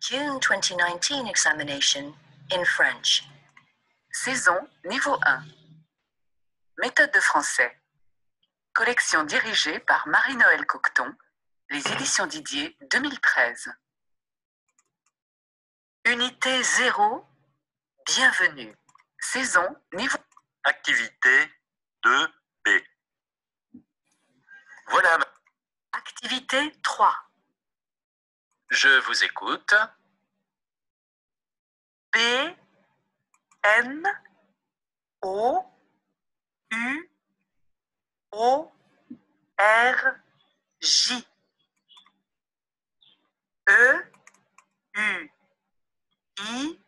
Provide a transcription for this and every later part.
June 2019 examination in French. Saison niveau 1. Méthode de français. Collection dirigée par Marie-Noëlle Cocteau, les éditions Didier 2013. Unité 0, bienvenue. Saison niveau. Activité 2B. Voilà. Activité 3. Je vous écoute. B, N, O, U, O, R, J. E, U, I,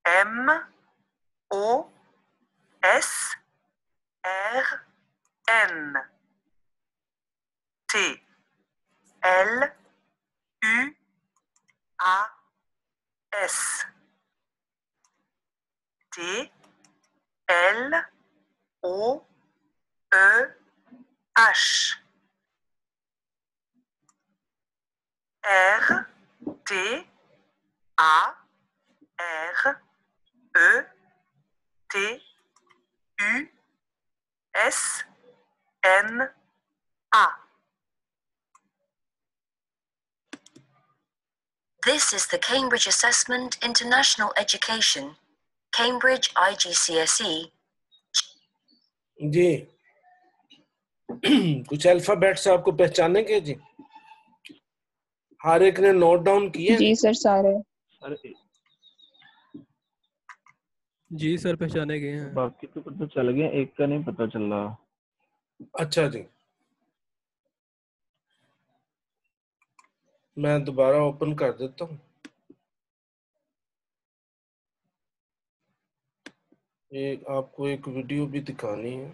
M, O, S, R, N. T, L, U, A, S. T, L, O, E, H. R, T, A, R, E, T, U, S, N, A. This is the Cambridge Assessment International Education, Cambridge IGCSE. जी कुछ alphabets आपको पहचाने के जी? हर एक ने note down किए? जी sir सारे। जी sir पहचाने गए हैं। बाकी तो पता चल गया, एक का नहीं पता चल रहा। अच्छा जी, मैं दोबारा ओपन कर देता हूँ। आपको एक वीडियो भी दिखानी है।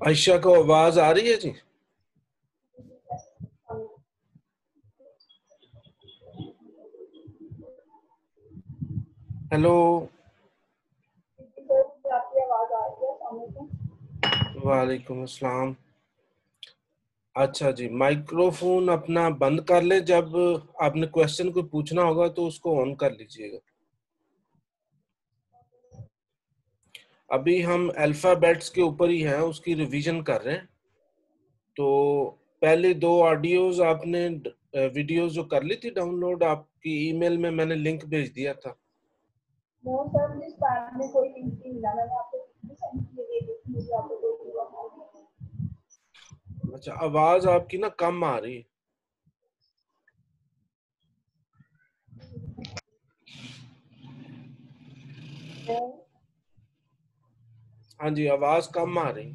आयशा को आवाज आ रही है जी? हेलो, वालेकुम अस्सलाम। अच्छा जी, माइक्रोफोन अपना बंद कर ले, जब आपने क्वेश्चन को पूछना होगा तो उसको ऑन कर लीजिएगा। अभी हम अल्फाबेट्स के ऊपर ही हैं, उसकी रिवीजन कर रहे हैं। तो पहले दो ऑडियोज आपने वीडियोज जो कर ली थी डाउनलोड, आपकी ईमेल में मैंने लिंक भेज दिया था। नो सर, जिस टाइम में कोई लिंक नहीं मिला, मैंने आपको भी सेंड किए, मुझे आपको कोई अच्छा, आवाज आपकी ना कम आ रही है। हाँ जी, आवाज कम आ रही।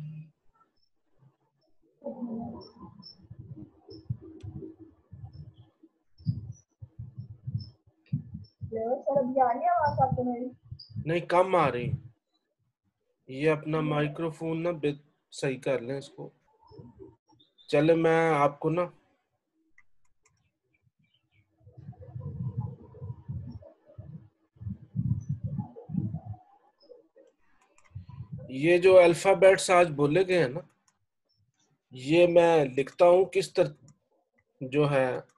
सर अभी आ रही है आवाज आपको मेरी? नहीं, कम आ रही। ये अपना माइक्रोफोन ना सही कर लें इसको। चले, मैं आपको ना ये जो अल्फाबेट्स आज बोले गए हैं ना, ये मैं लिखता हूं किस तरह जो है।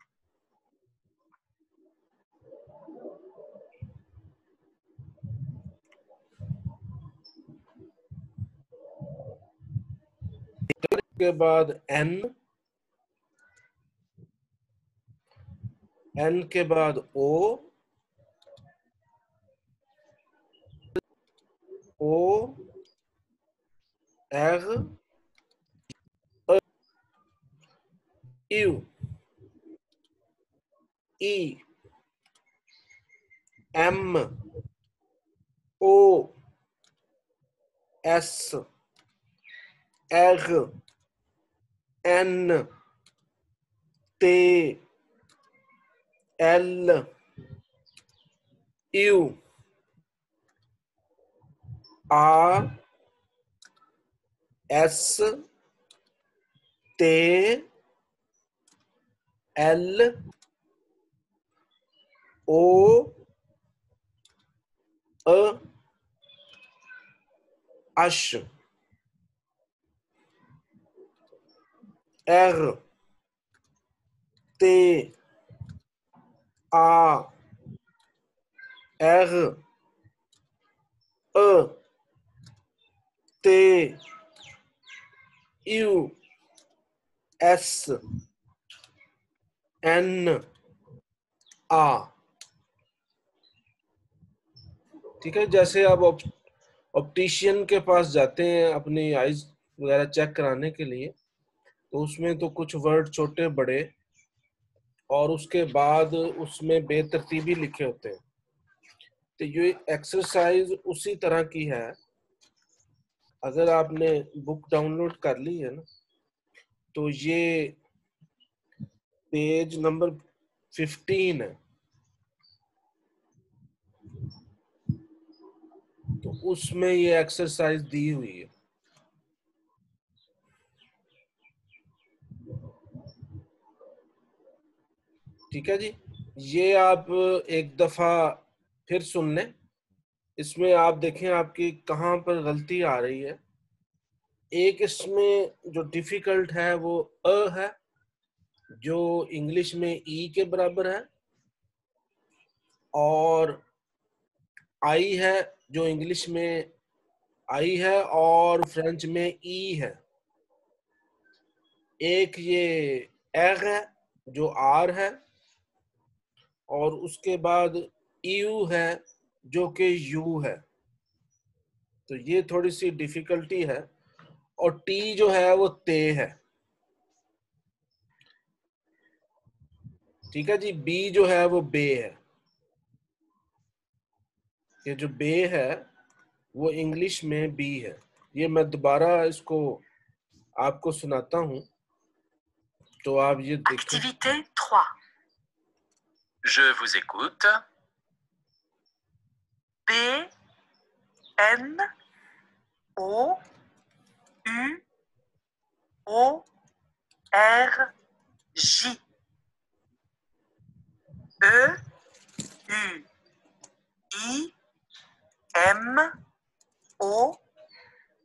के बाद एन, एन के बाद ओ, ओ R, U, E, M, O, S, R, N, T, L, U, R, S, T, L, O A H R T A R E T U S N A। ठीक है, जैसे आप ऑप्टिशियन के पास जाते हैं अपनी आईज वगैरह चेक कराने के लिए, तो उसमें तो कुछ वर्ड छोटे बड़े और उसके बाद उसमें बेतरतीबी लिखे होते हैं। तो ये एक्सरसाइज उसी तरह की है। अगर आपने बुक डाउनलोड कर ली है ना, तो ये पेज नंबर 15 है। तो उसमें ये एक्सरसाइज दी हुई है। ठीक है जी, ये आप एक दफा फिर सुन लें। इसमें आप देखें आपकी कहाँ पर गलती आ रही है। एक इसमें जो डिफिकल्ट है वो अ है, जो इंग्लिश में ई के बराबर है, और आई है जो इंग्लिश में आई है और फ्रेंच में ई है। एक ये एग है जो आर है, और उसके बाद यू है जो कि यू है। तो ये थोड़ी सी डिफिकल्टी है। और टी जो है वो ते है। ठीक है जी, बी जो है वो बे है। ये जो बे है वो इंग्लिश में बी है। ये मैं दोबारा इसको आपको सुनाता हूं, तो आप ये देखें। Activité 3. Je vous écoute. B, N, O, U, O, R, J. E, U, I, M, O,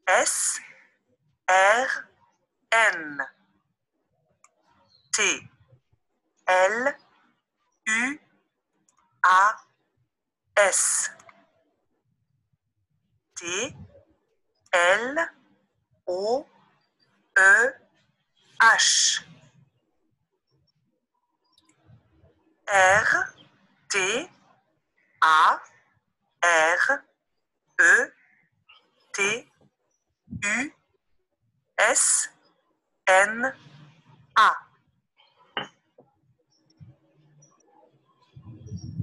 S, R, N. T, L, U, A, S. T, L, O, E, H. R, T, A, R, E, T, U, S, N, A.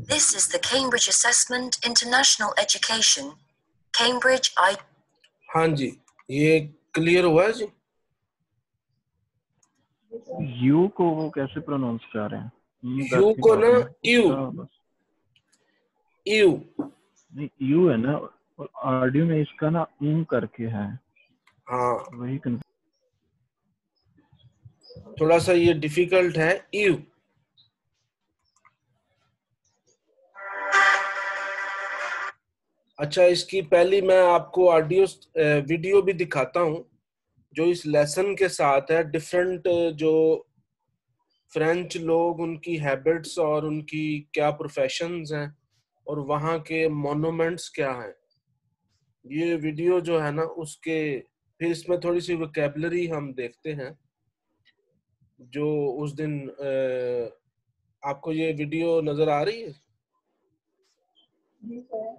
This is the Cambridge Assessment International Education. Cambridge I. हाँ जी, ये clear हुआ है जी। You को वो कैसे pronounce कर रहे हैं? यू को ना यू यू नहीं, यू है ना, और ऑडियो में इसका ना करके है। हाँ, वही थोड़ा सा ये डिफिकल्ट है यू। अच्छा, इसकी पहली मैं आपको ऑडियो वीडियो भी दिखाता हूं जो इस लेसन के साथ है। डिफरेंट जो फ्रेंच लोग, उनकी हैबिट्स और उनकी क्या प्रोफेशंस हैं और वहाँ के मोनूमेंट्स क्या हैं, ये वीडियो जो है ना उसके। फिर इसमें थोड़ी सी वोकैबुलरी हम देखते हैं जो उस दिन आपको ये वीडियो नजर आ रही है। जी सर।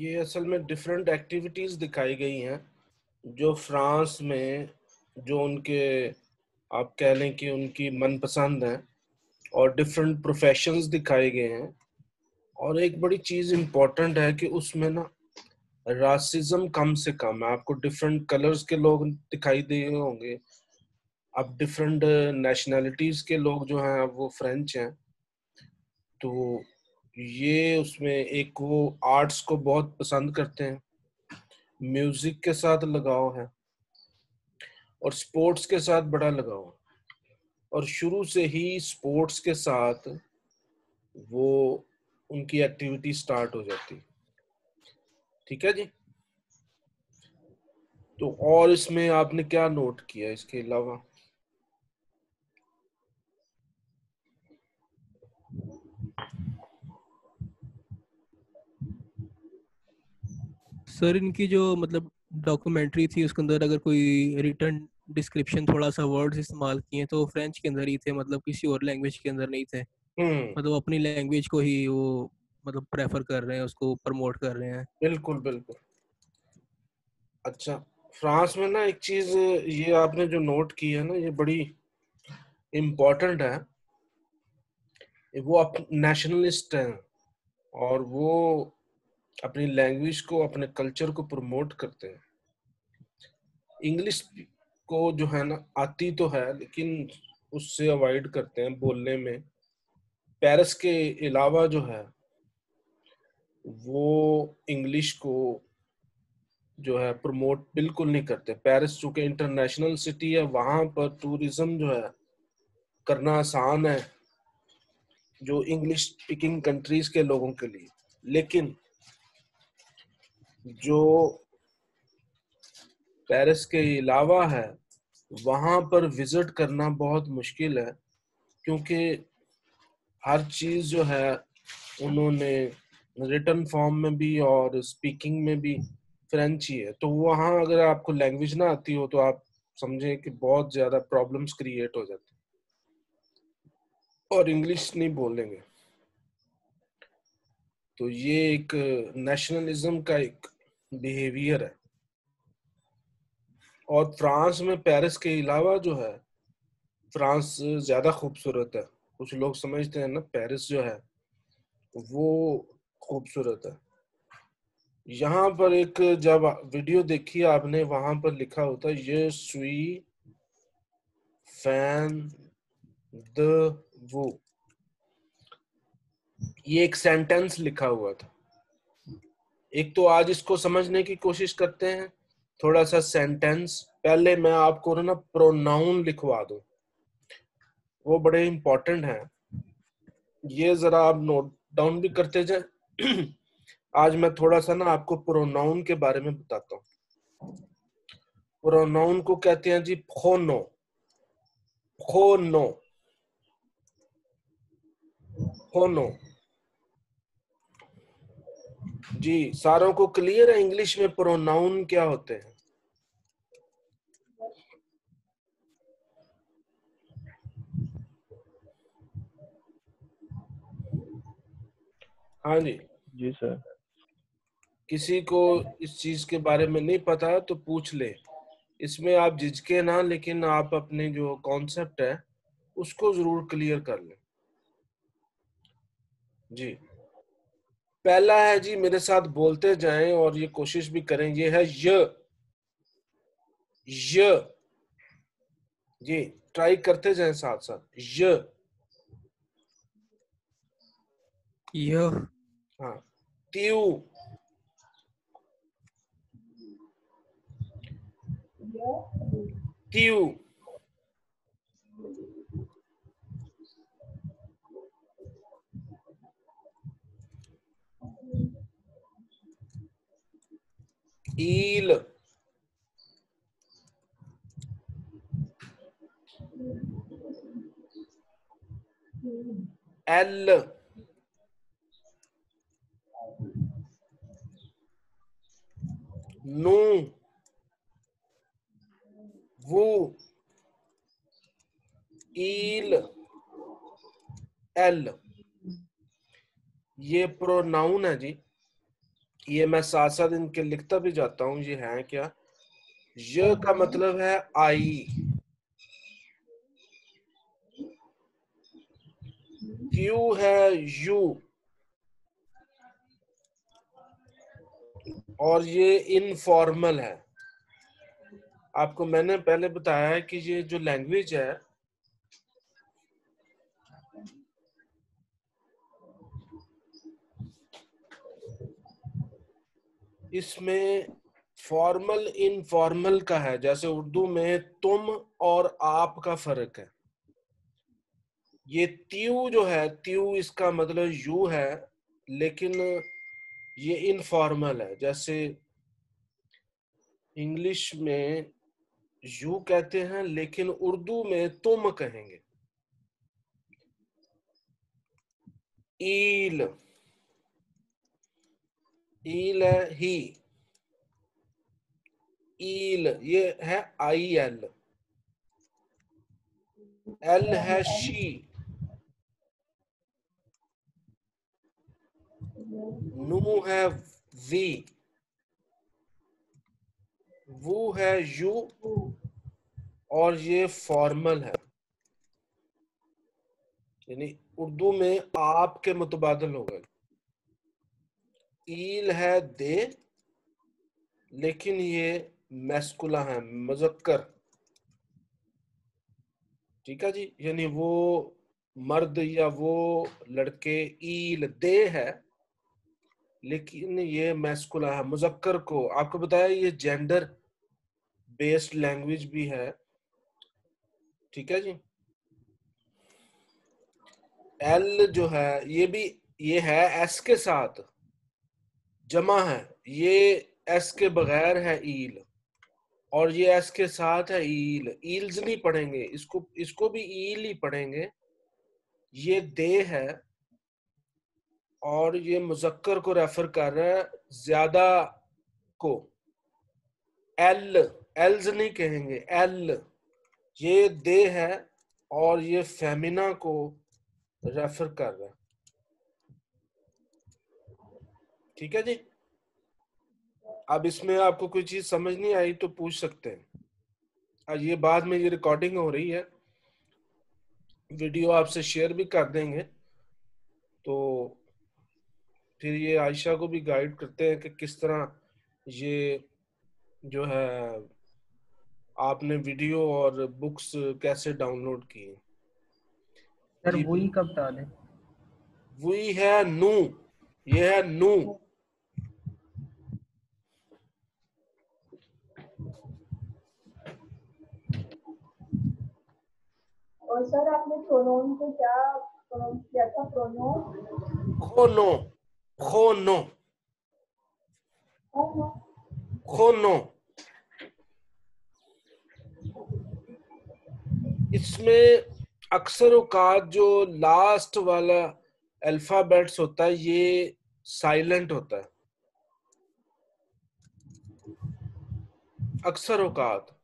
ये असल में डिफरेंट एक्टिविटीज दिखाई गई हैं जो फ्रांस में, जो उनके आप कह लें कि उनकी मनपसंद हैं, और डिफरेंट प्रोफेशंस दिखाए गए हैं। और एक बड़ी चीज इम्पोर्टेंट है कि उसमें ना रासिज्म कम से कम है। आपको डिफरेंट कलर्स के लोग दिखाई दे होंगे, अब डिफरेंट नेशनैलिटीज के लोग जो हैं वो फ्रेंच हैं। तो ये उसमें एक वो आर्ट्स को बहुत पसंद करते हैं, म्यूजिक के साथ लगाव है, और स्पोर्ट्स के साथ बड़ा लगाव है, और शुरू से ही स्पोर्ट्स के साथ वो उनकी एक्टिविटी स्टार्ट हो जाती। ठीक है जी। तो और इसमें आपने क्या नोट किया इसके अलावा? सर इनकी जो मतलब डॉक्यूमेंट्री थी उसके अंदर अगर कोई रिटर्न डिस्क्रिप्शन थोड़ा सा वर्ड्स इस्तेमाल किए तो फ्रेंच के अंदर ही थे, मतलब किसी और लैंग्वेज के अंदर नहीं थे। मतलब अपनी लैंग्वेज को ही वो मतलब प्रेफर कर रहे हैं, उसको प्रमोट कर रहे हैं। बिल्कुल बिल्कुल। अच्छा, फ्रांस में ना एक चीज ये आपने जो नोट की है ना, ये बड़ी इम्पोर्टेंट है। वो नेशनलिस्ट हैं और वो अपनी लैंग्वेज को, अपने कल्चर को प्रमोट करते हैं। इंग्लिश को जो है ना आती तो है, लेकिन उससे अवॉइड करते हैं बोलने में। पेरिस के अलावा जो है वो इंग्लिश को जो है प्रमोट बिल्कुल नहीं करते। पेरिस चूंकि इंटरनेशनल सिटी है, वहां पर टूरिज्म जो है करना आसान है जो इंग्लिश स्पीकिंग कंट्रीज के लोगों के लिए। लेकिन जो पेरिस के अलावा है वहां पर विजिट करना बहुत मुश्किल है, क्योंकि हर चीज जो है उन्होंने रिटन फॉर्म में भी और स्पीकिंग में भी फ्रेंच ही है। तो वहां अगर आपको लैंग्वेज ना आती हो तो आप समझें कि बहुत ज्यादा प्रॉब्लम्स क्रिएट हो जाती, और इंग्लिश नहीं बोलेंगे। तो ये एक नेशनलिज्म का एक बिहेवियर है। और फ्रांस में पेरिस के अलावा जो है, फ्रांस ज्यादा खूबसूरत है। कुछ लोग समझते हैं ना पेरिस जो है वो खूबसूरत है। यहाँ पर एक जब वीडियो देखी आपने, वहां पर लिखा होता है ये सुई फैन द वो, ये एक सेंटेंस लिखा हुआ था। एक तो आज इसको समझने की कोशिश करते हैं, थोड़ा सा सेंटेंस। पहले मैं आपको ना प्रोनाउन लिखवा दूं, वो बड़े इंपॉर्टेंट हैं। ये जरा आप नोट डाउन भी करते जाए। आज मैं थोड़ा सा ना आपको प्रोनाउन के बारे में बताता हूँ। प्रोनाउन को कहते हैं जी प्रोनो। प्रोनो, प्रोनो जी। सारों को क्लियर है इंग्लिश में प्रोनाउन क्या होते हैं? हाँ जी जी सर। किसी को इस चीज के बारे में नहीं पता तो पूछ ले, इसमें आप झिझके ना, लेकिन आप अपने जो कॉन्सेप्ट है उसको जरूर क्लियर कर लें जी। पहला है जी, मेरे साथ बोलते जाएं और ये कोशिश भी करें, ये है य जी। ट्राई करते जाएं साथ साथ। यह, हाँ। त्यू, त्यू, ईल, एल, नू, वो, ईल, एल। ये प्रोनाउन है जी। ये मैं साथ साथ इनके लिखता भी जाता हूँ ये है क्या। य का मतलब है आई, क्यू है यू, और ये इनफॉर्मल है। आपको मैंने पहले बताया है कि ये जो लैंग्वेज है इसमें फॉर्मल इनफॉर्मल का है। जैसे उर्दू में तुम और आप का फर्क है। ये त्यू जो है, त्यू इसका मतलब यू है, लेकिन ये इनफॉर्मल है। जैसे इंग्लिश में यू कहते हैं लेकिन उर्दू में तुम कहेंगे। ईल, ईल है ही, ईल ये है आई एल, एल है शी, नू है वी, वो है यू, और ये फॉर्मल है, यानी उर्दू में आप के मुतबादल हो गए। ईल है दे, लेकिन ये मैस्कुला है, मुजक्कर। ठीक है जी, यानी वो मर्द या वो लड़के, ईल दे है, लेकिन ये मैस्कुला है, मुजक्कर को। आपको बताया ये जेंडर बेस्ड लैंग्वेज भी है। ठीक है जी। एल जो है ये भी, ये है एस के साथ, जमा है। ये एस के बगैर है ईल, और ये एस के साथ है ईल। ईल्स नहीं पढ़ेंगे इसको, इसको भी ईल ही पढ़ेंगे। ये दे है और ये मुजक्कर को रेफर कर रहा है, ज्यादा को। एल, एल्स नहीं कहेंगे, एल। ये दे है और ये फेमिना को रेफर कर रहा है। ठीक है जी। अब इसमें आपको कोई चीज समझ नहीं आई तो पूछ सकते हैं। आज ये बाद में ये रिकॉर्डिंग हो रही है, वीडियो आपसे शेयर भी कर देंगे, तो फिर ये आयशा को भी गाइड करते हैं कि किस तरह ये जो है आपने वीडियो और बुक्स कैसे डाउनलोड किए। सर वही कब डालें? वही है नू, ये है नू। और सर आपने प्रोनाउन को क्या प्रोनाउंस किया था? प्रोनाउन खोनो, खोनो, खोनो। इसमें अक्सर औकात जो लास्ट वाला अल्फाबेट्स होता है ये साइलेंट होता है, अक्सर औकात।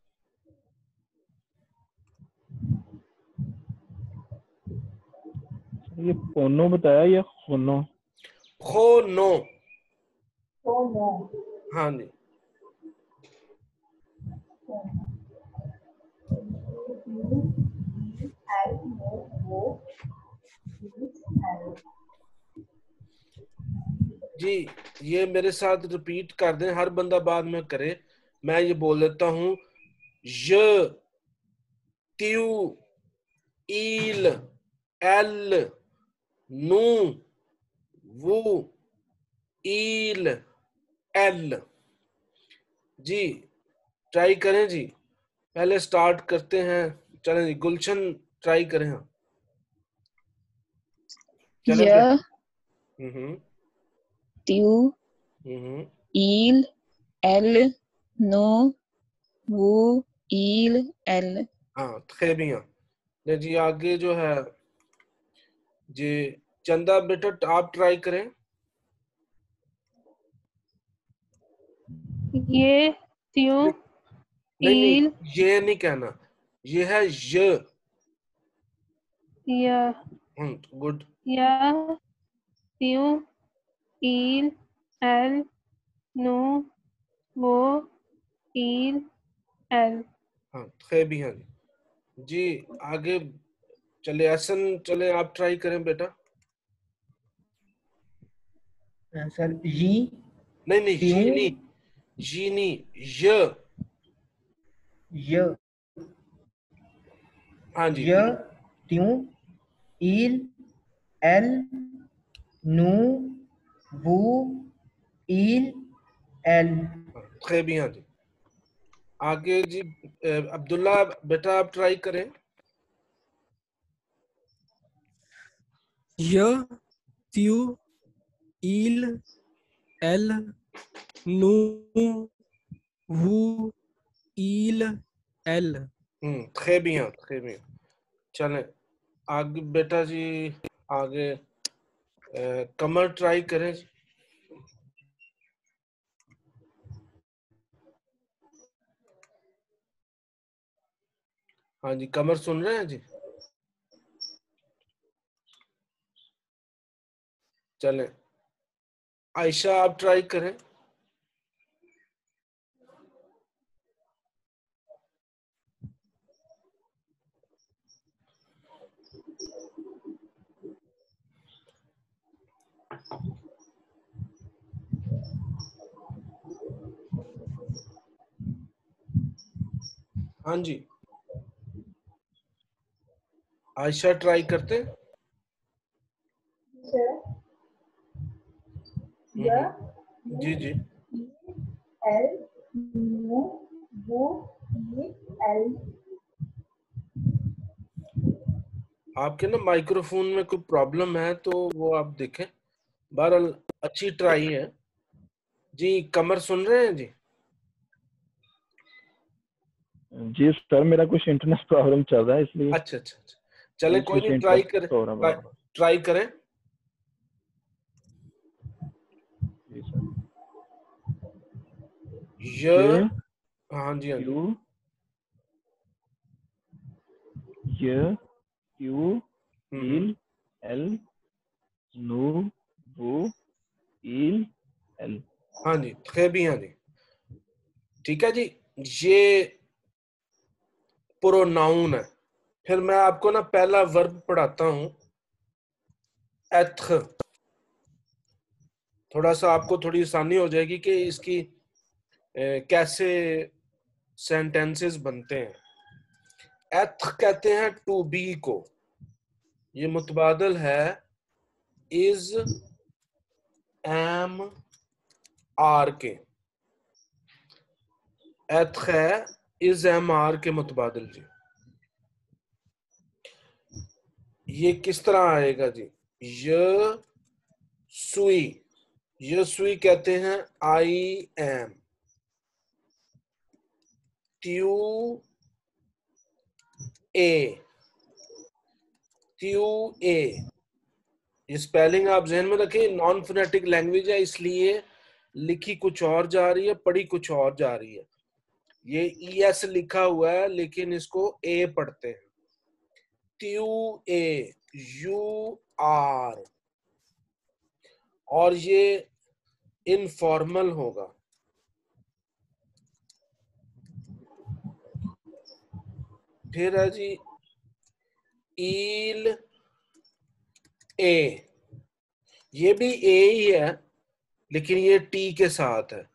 ये फोनो बताया या खोनो? खोनो, खोनो। हाँ जी। जी ये मेरे साथ रिपीट कर दें, हर बंदा बाद में करे। मैं ये बोल देता हूं, य, त्यू, ईल, एल, नू, वू, ईल, एल। जी ट्राई करें जी, पहले स्टार्ट करते हैं। चलें जी, गुलशन ट्राई करें। हाँ य, हम्म त्यू, ईल, एल, नो, वो, ईल, एल। हाँ खेबियां। ले जी आगे जो है जी, चंदा बेटा आप ट्राई करें। ये, त्यू, नहीं नहीं, ईल, ये नहीं कहना, ये है य। या, गुड। या, त्यू, ईल, एल, नो वो ईल एल। हाँ très bien जी। आगे चले एसन, चले आप ट्राई करें बेटा। सर जी नहीं नहीं ट्यू जी नहीं, जी नहीं, य। य हाँ जी। य ट्यू ईल एल नू वो ईल एल। très bien जी। आगे जी अब्दुल्ला बेटा आप ट्राई करें। य त्यू ईल एल नू वू ईल L. très bien très bien। चलें आगे बेटा जी, आगे कमर ट्राई करें। हाँ जी कमर सुन रहे हैं जी। चलें आयशा आप ट्राई करें। हाँ जी आयशा ट्राई करते हैं। जी जी। एल नो वो एल। आपके ना माइक्रोफोन में कोई प्रॉब्लम है तो वो आप देखें। बहरहाल अच्छी ट्राई है जी। कमर सुन रहे हैं जी। जी सर मेरा कुछ इंटरनेट प्रॉब्लम चल रहा है इसलिए। अच्छा अच्छा अच्छा चले कोई नहीं, ट्राई करें, ट्राई करें। जी सर। य हाँ जी हाँ जी। य क्यू ईल एल नो वो ईल एल। हाँ जी très bien जी। ठीक है जी। ये प्रोनाउन है। फिर मैं आपको ना पहला वर्ब पढ़ाता हूं, एथ। थोड़ा सा आपको थोड़ी आसानी हो जाएगी कि इसकी कैसे सेंटेंसेस बनते हैं। एथ कहते हैं टू बी को। ये मुतबादल है इज, एम, आर के। एथ है इज, एम, आर के मुतबादल जी। ये किस तरह आएगा जी। य सुई, ये सुई कहते हैं आई एम। त्यू ए, त्यू ए। ये स्पेलिंग आप जहन में रखें, नॉन फोनेटिक लैंग्वेज है इसलिए लिखी कुछ और जा रही है, पढ़ी कुछ और जा रही है। ये ई एस लिखा हुआ है लेकिन इसको ए पढ़ते हैं। त्यू ए, यू आर। और ये इनफॉर्मल होगा। फिर है जी ईल ए। ये भी ए ही है लेकिन ये टी के साथ है।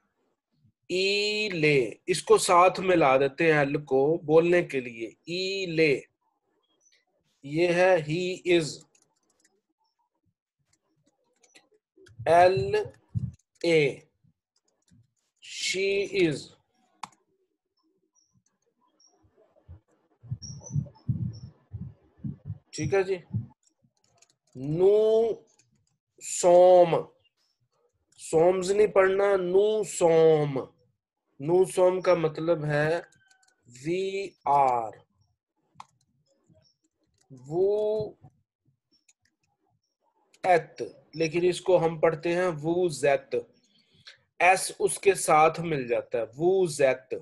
ई ले, इसको साथ मिला देते हैं एल को बोलने के लिए। ई ले। ये है he is, L A. She is. ठीक है जी। नू सोम, सोम्स नहीं पढ़ना, नू सोम। नू सोम का मतलब है वी आर। वो एत, लेकिन इसको हम पढ़ते हैं वो जेत। एस उसके साथ मिल जाता है, वो जेत।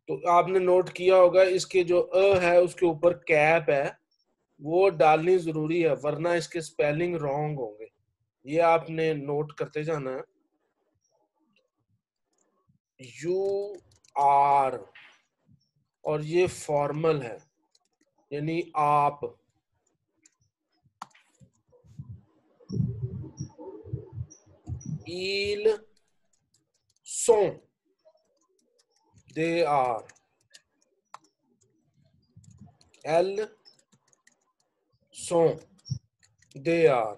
तो आपने नोट किया होगा इसके जो अ है उसके ऊपर कैप है, वो डालनी जरूरी है वरना इसके स्पेलिंग रॉन्ग होंगे। ये आपने नोट करते जाना है। यू आर, और ये फॉर्मल है यानी आप। इल सो, दे आर। एल सो, दे आर।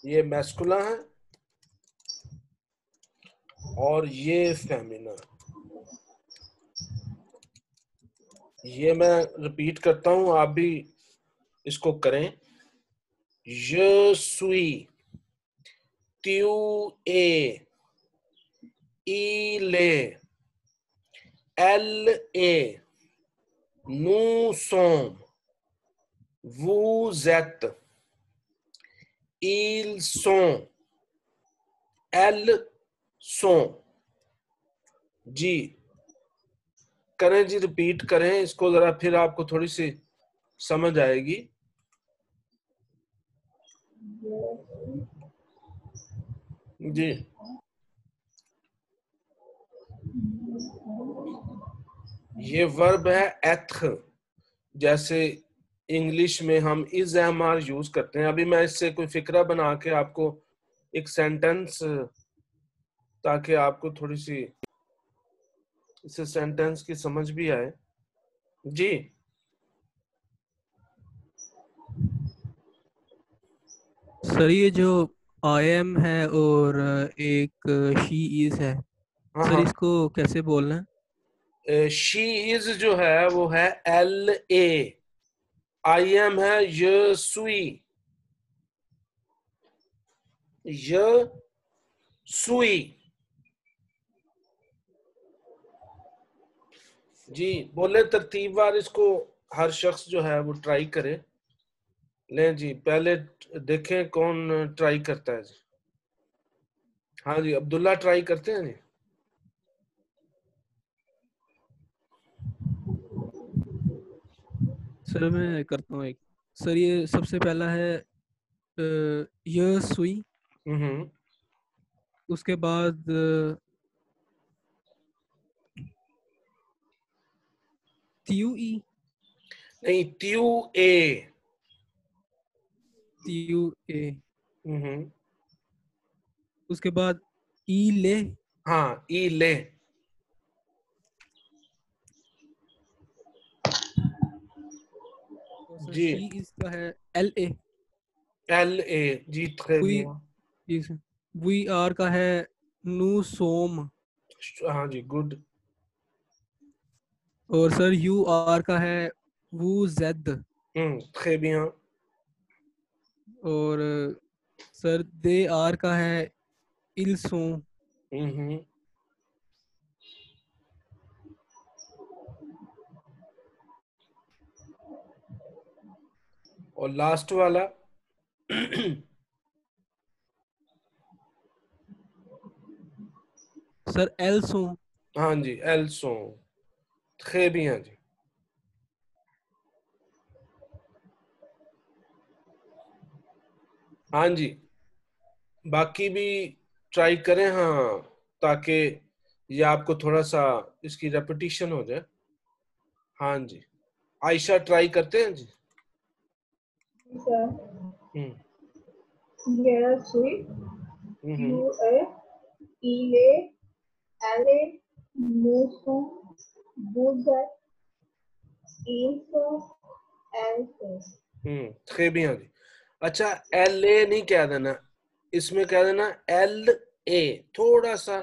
ये मैस्कुला है और ये फेमिना। ये मैं रिपीट करता हूं, आप भी इसको करें। je suis, tu es, il est, elle est, nous sommes, vous êtes, ils sont, elles sont। जी करें जी, रिपीट करें इसको जरा, फिर आपको थोड़ी सी समझ आएगी। जी ये वर्ब है एथ, जैसे इंग्लिश में हम इज एम आर यूज करते हैं। अभी मैं इससे कोई फिक्रा बना के आपको एक सेंटेंस, ताकि आपको थोड़ी सी इस सेंटेंस की समझ भी आए। जी सर ये जो आई एम है और एक शी इज है, सर इसको कैसे बोलना है? शी इज जो है वो है एल ए, आई एम है य सुई, य सुई। जी बोले तरतीबवार इसको, हर शख्स जो है वो ट्राई करे। ले जी पहले देखें कौन ट्राई करता है जी। हाँ जी अब्दुल्ला ट्राई करते हैं जी। सर मैं करता हूँ एक। सर ये सबसे पहला है य सुई, उसके बाद त्यू ई, नहीं त्यू ए, त्यू ए, उसके बाद ई ले। हाँ ई ले। जी इसका है एल ए, एल ए जी वी आर का है नू सोम। हाँ जी गुड। और सर यू आर का है वू जेड। très bien। और सर दे आर का है इल सो। और लास्ट वाला सर एल सो। हाँ G L so, très bien जी। हाँ जी बाकी भी ट्राई करें, हाँ, ताकि ये आपको थोड़ा सा इसकी रेपिटेशन हो जाए। हाँ जी आयशा ट्राई करते हैं जी। Yo soy, tú ile, ale, muso, buza, info, elfo। très bien जी। अच्छा एल ए नहीं कह देना, इसमें कह देना एल ए, थोड़ा सा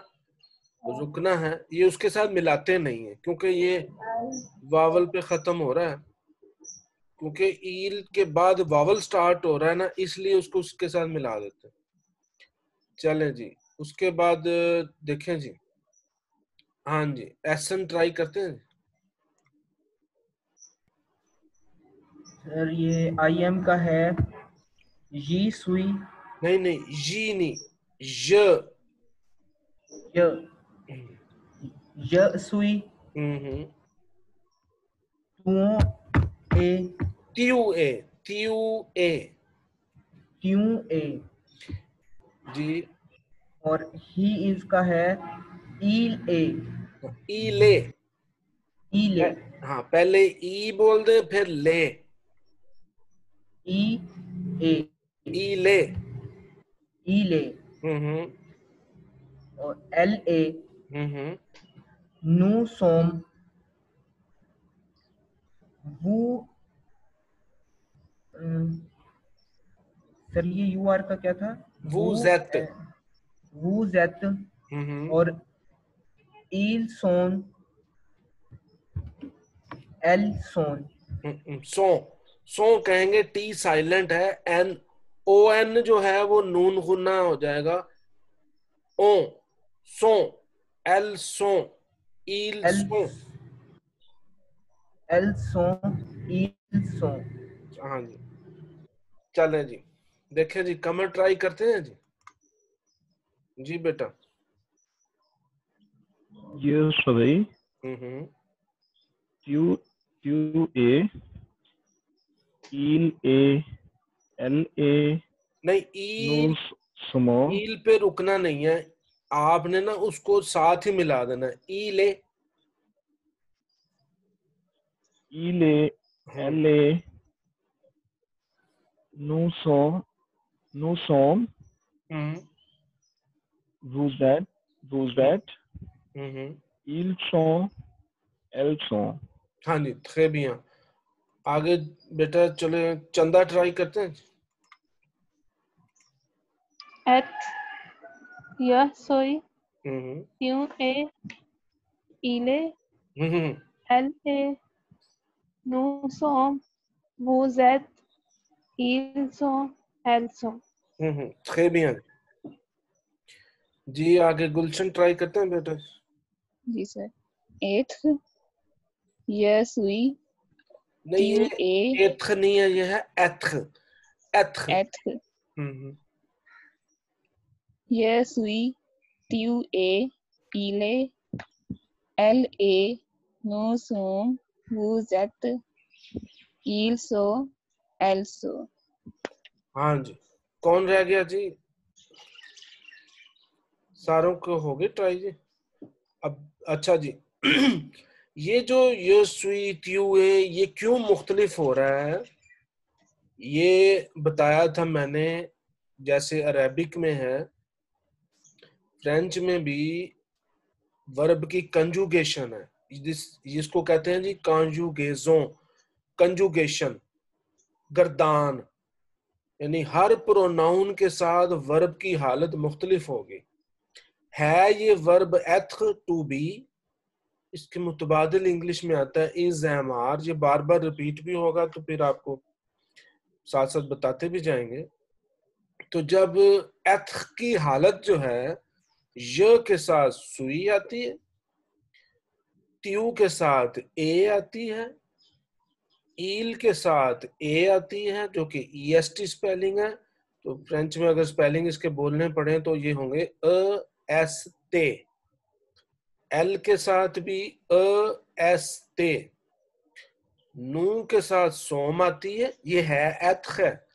रुकना है। ये उसके साथ मिलाते नहीं है क्योंकि ये वावल पे खत्म हो रहा है, क्योंकि ईल के बाद वावल स्टार्ट हो रहा है ना, इसलिए उसको उसके साथ मिला देते हैं। चलें जी उसके बाद देखें जी। हाँ जी एसन ट्राई करते हैं। सर ये आई एम का है जी सुई। नहीं नहीं जी नहीं, य सुई, त्यू ए, त्यू ए, त्यू ए, ट्यू ए जी। और ही इज का है ईल ए, ईले। ईले, हाँ, पहले ई बोल दे फिर ले। ई ए, ईले। ईले। और एल ए नू सोम वू, सर ये यू आर का क्या था? वूजेत। वूजेत और ईल सोन एल सोन। सो सो कहेंगे, टी साइलेंट है, एन ओ एन जो है वो नून गुना हो जाएगा, ओ सो, एल सो, ईल एल सो। एल सो ईल सो। हाँ जी, चले जी, देखें जी, कमेंट ट्राई करते हैं जी। जी बेटा। Yes, भाई। ट्यू ए, ईल ए, एल ए, नहीं, नो समो। ईल पे रुकना नहीं है, आपने ना उसको साथ ही मिला देना है। ईले, ईले, एल ए, नो सोम, वूजेट, ईल सो, एल सो। हाँ जी, très bien। आगे बेटा चले, चंदा ट्राई करते हैं। एथ या सोई ट्यू ए ईले एल ए नू सोम वूजेट ईल सो एल सो। très bien जी। आगे गुलशन ट्राई करते हैं बेटा। जी सर। एथ यसुई नहीं, ट्यू ये ए एथ नहीं है, ये है एथ। एथ। एथ यसुई ट्यू ए ईले एल ए नो सोम वूजेट ईल सो एल सो। हाँ जी, कौन रह गया जी? सारों को हो गई ट्राई जी। अब अच्छा जी, ये जो ये स्वीट यू है, ये क्यों मुख्तलिफ हो रहा है, ये बताया था मैंने। जैसे अरेबिक में है, फ्रेंच में भी वर्ब की कंजुगेशन है, जिसको कहते हैं जी कंजुगेजों, कंजुगेशन, गर्दान, यानी हर प्रोनाउन के साथ वर्ब की हालत मुख्तलिफ होगी। है ये वर्ब एथ टू बी, इसके मुतबादिल इंग्लिश में आता है इज एम आर। ये बार बार रिपीट भी होगा, तो फिर आपको साथ साथ बताते भी जाएंगे। तो जब एथ की हालत जो है, य के साथ सुई आती है, ट्यू के साथ ए आती है, ईल के साथ ए आती है जो कि ईएसटी स्पेलिंग है। तो फ्रेंच में अगर स्पेलिंग इसके बोलने पड़े तो ये होंगे अ एस ते। एल के साथ भी अ एस ते। नू के साथ सोम आती है, ये है एथ है,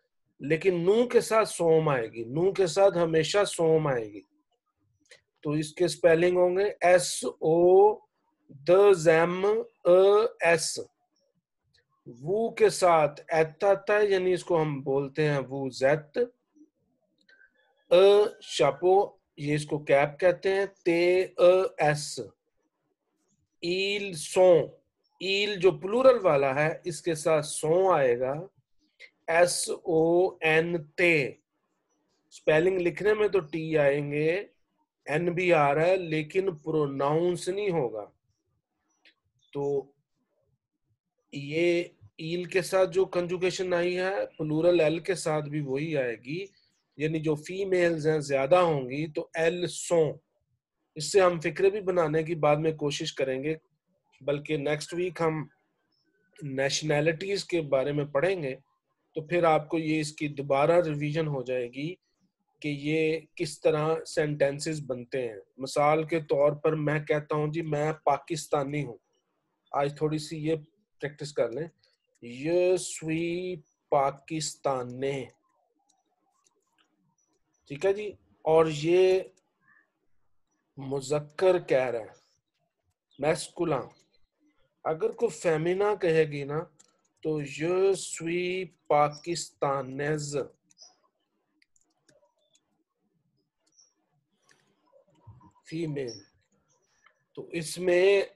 लेकिन नू के साथ सोम आएगी, नू के साथ हमेशा सोम आएगी। तो इसके स्पेलिंग होंगे एस ओ द जैम अ एस। वू के साथ एत आता है, यानी इसको हम बोलते हैं वू जेत। अ शापो, ये इसको कैप कहते हैं, ते अ एस। ईल सो, ईल जो प्लूरल वाला है इसके साथ सो आएगा, एस ओ एन ते। स्पेलिंग लिखने में तो टी आएंगे, एन भी आ रहा है, लेकिन प्रोनाउंस नहीं होगा। तो ये ईल के साथ जो कंजुगेशन आई है, प्लूरल एल के साथ भी वही आएगी, यानी जो फीमेल्स हैं ज्यादा होंगी तो एल सो। इससे हम फिक्रे भी बनाने की बाद में कोशिश करेंगे, बल्कि नेक्स्ट वीक हम नेशनैलिटीज के बारे में पढ़ेंगे, तो फिर आपको ये इसकी दोबारा रिवीजन हो जाएगी कि ये किस तरह सेंटेंसेस बनते हैं। मिसाल के तौर पर मैं कहता हूं जी मैं पाकिस्तानी हूं, आज थोड़ी सी ये प्रैक्टिस कर लें, ये स्वी पाकिस्ताने। ठीक है जी। और ये मुजक्कर कह रहा है, मैस्कुला। अगर कोई फेमिना कहेगी ना तो ये स्वी पाकिस्तानेज, फीमेल। तो इसमें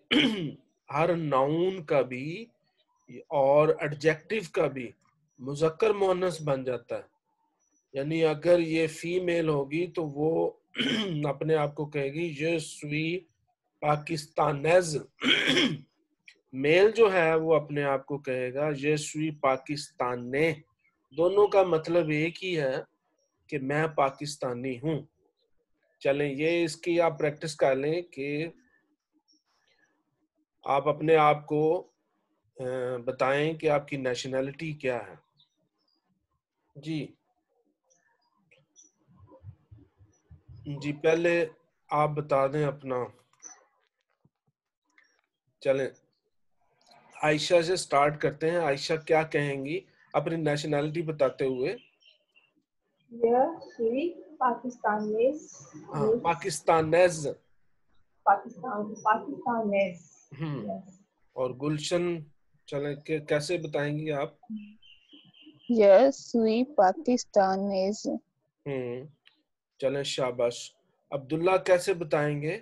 हर नाउन का भी और एडजेक्टिव का भी मुजक्कर मुअन्नस बन जाता है। यानी अगर ये फीमेल होगी तो वो अपने आप को कहेगी ये स्वी पाकिस्तानेज। मेल जो है वो अपने आप को कहेगा ये स्वी पाकिस्ताने। दोनों का मतलब एक ही है कि मैं पाकिस्तानी हूं। चलें, ये इसकी आप प्रैक्टिस कर लें कि आप अपने आप को बताएं कि आपकी नेशनैलिटी क्या है। जी जी, पहले आप बता दें अपना। चलें, आयशा से स्टार्ट करते हैं। आयशा क्या कहेंगी अपनी नेशनैलिटी बताते हुए? पाकिस्तानीज। हाँ, पाकिस्तानेज। पाकिस्तानीज। और गुलशन, चलें, कैसे बताएंगी आप? यस, वी पाकिस्तानीज। चलें, शाबाश। अब्दुल्ला कैसे बताएंगे?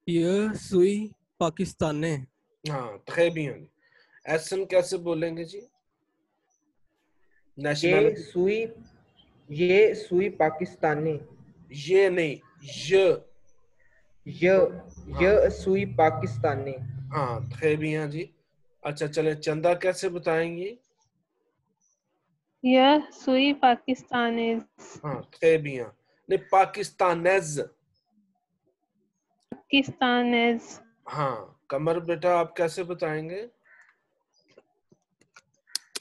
यस, वी पाकिस्ताने। हाँ, très bien। एहसन कैसे बोलेंगे जी? ये सुई पाकिस्तानी। ये नहीं, ये सुई पाकिस्तानी। हाँ, très bien जी। अच्छा, चले, चंदा कैसे बताएंगी? यह सुई पाकिस्तानीज। हाँ, très bien। नहीं, पाकिस्तानेज। पाकिस्तानीज। हाँ, कमर बेटा आप कैसे बताएंगे?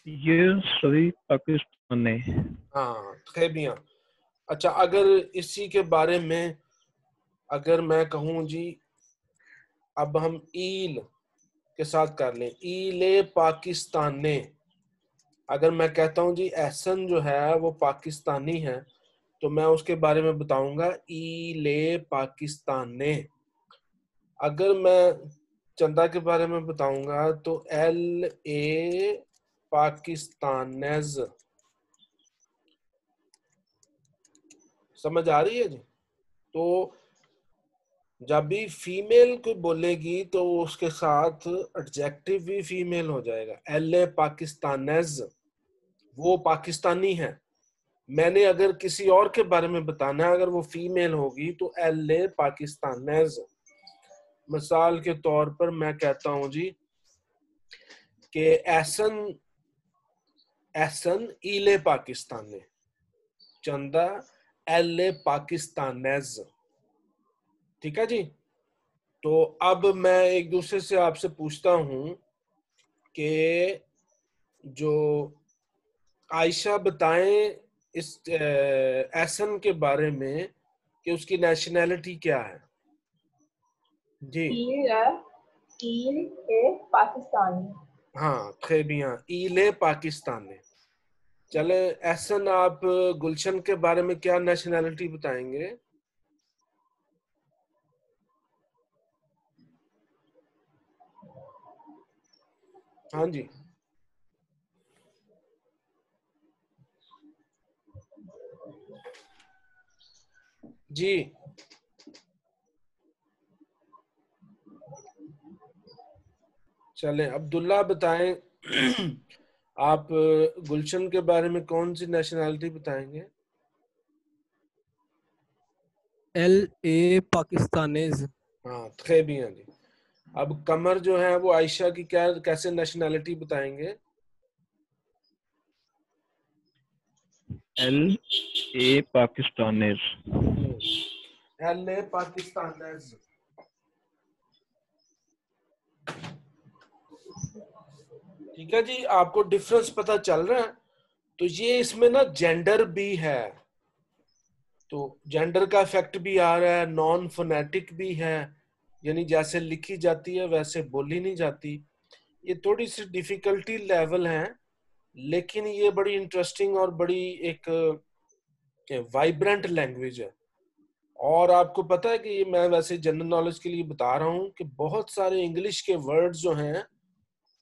ये सुई पाकिस्तानी। हाँ, très bien। अच्छा, अगर इसी के बारे में अगर मैं कहूँ जी, अब हम ईल के साथ कर लें, ईले पाकिस्ताने। अगर मैं कहता हूँ जी एहसन जो है वो पाकिस्तानी है, तो मैं उसके बारे में बताऊंगा ईले पाकिस्ताने। अगर मैं चंदा के बारे में बताऊंगा तो एल ए पाकिस्तानेज। समझ आ रही है जी? तो जब भी फीमेल को बोलेगी तो उसके साथ एडजेक्टिव भी फीमेल हो जाएगा। एल ए पाकिस्तानेज, वो पाकिस्तानी है। मैंने अगर किसी और के बारे में बताना है, अगर वो फीमेल होगी तो एल ए पाकिस्तानेज। मिसाल के तौर पर मैं कहता हूं जी कि एहसन एहसन इले पाकिस्ताने, चंदा एल ए पाकिस्तानेज। ठीक है जी। तो अब मैं एक दूसरे से आपसे पूछता हूं कि जो आयशा बताएं इस एहसन के बारे में कि उसकी नेशनैलिटी क्या है जी? ईल ए पाकिस्तानी। हाँ, खैबियां ईले पाकिस्तानी। चले, एहसन आप गुलशन के बारे में क्या नेशनैलिटी बताएंगे? हाँ जी। जी, चलें, अब्दुल्ला बताएं आप गुलशन के बारे में कौन सी नेशनैलिटी बताएंगे? L A Pakistanis. हाँ, खैबियां जी। अब कमर जो है वो आयशा की क्या कैसे नेशनैलिटी बताएंगे? L A Pakistanis. L A Pakistanis. ठीक है जी, आपको डिफरेंस पता चल रहा है? तो ये इसमें ना जेंडर भी है, तो जेंडर का इफेक्ट भी आ रहा है, नॉन फोनेटिक भी है, यानी जैसे लिखी जाती है वैसे बोली नहीं जाती। ये थोड़ी सी डिफिकल्टी लेवल है, लेकिन ये बड़ी इंटरेस्टिंग और बड़ी एक वाइब्रेंट लैंग्वेज है। और आपको पता है कि ये मैं वैसे जनरल नॉलेज के लिए बता रहा हूँ कि बहुत सारे इंग्लिश के वर्ड्स जो हैं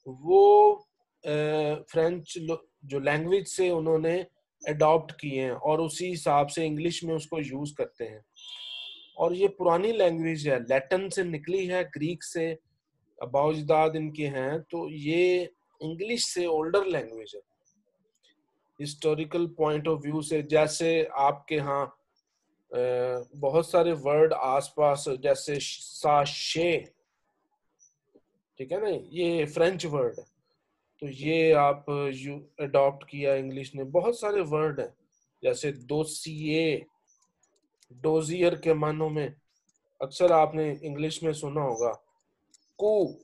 वो फ्रेंच जो लैंग्वेज से उन्होंने अडॉप्ट किए हैं और उसी हिसाब से इंग्लिश में उसको यूज करते हैं। और ये पुरानी लैंग्वेज है, लैटिन से निकली है, ग्रीक से अबाउजदाद इनके हैं, तो ये इंग्लिश से ओल्डर लैंग्वेज है हिस्टोरिकल पॉइंट ऑफ व्यू से। जैसे आपके यहाँ बहुत सारे वर्ड आसपास, जैसे साशे, ठीक है ना, ये फ्रेंच वर्ड है, तो ये आप अडॉप्ट किया इंग्लिश ने। बहुत सारे वर्ड हैं जैसे दोसिए, डोजियर के मानों में अक्सर आपने इंग्लिश में सुना होगा। कू,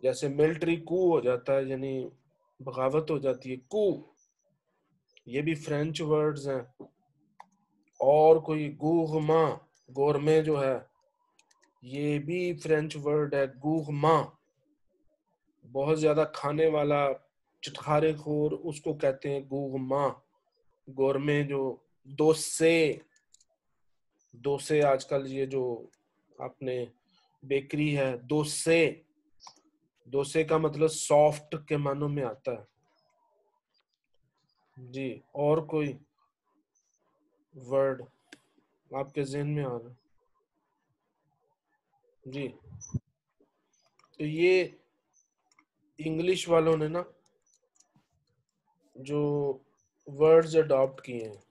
जैसे मिलिट्री कू हो जाता है, यानी बगावत हो जाती है, कू, ये भी फ्रेंच वर्ड्स हैं। और कोई गूगमा, गोरमे जो है, ये भी फ्रेंच वर्ड है, गूगमा, बहुत ज्यादा खाने वाला चटखारे खोर, उसको कहते हैं गूगमा। गोरमे जो दोसे, दोसे आजकल ये जो आपने बेकरी है, दोसे, दोसे का मतलब सॉफ्ट के मानों में आता है जी। और कोई वर्ड आपके ज़हन में आ रहा जी? तो ये इंग्लिश वालों ने ना जो वर्ड्स अडॉप्ट किए हैं,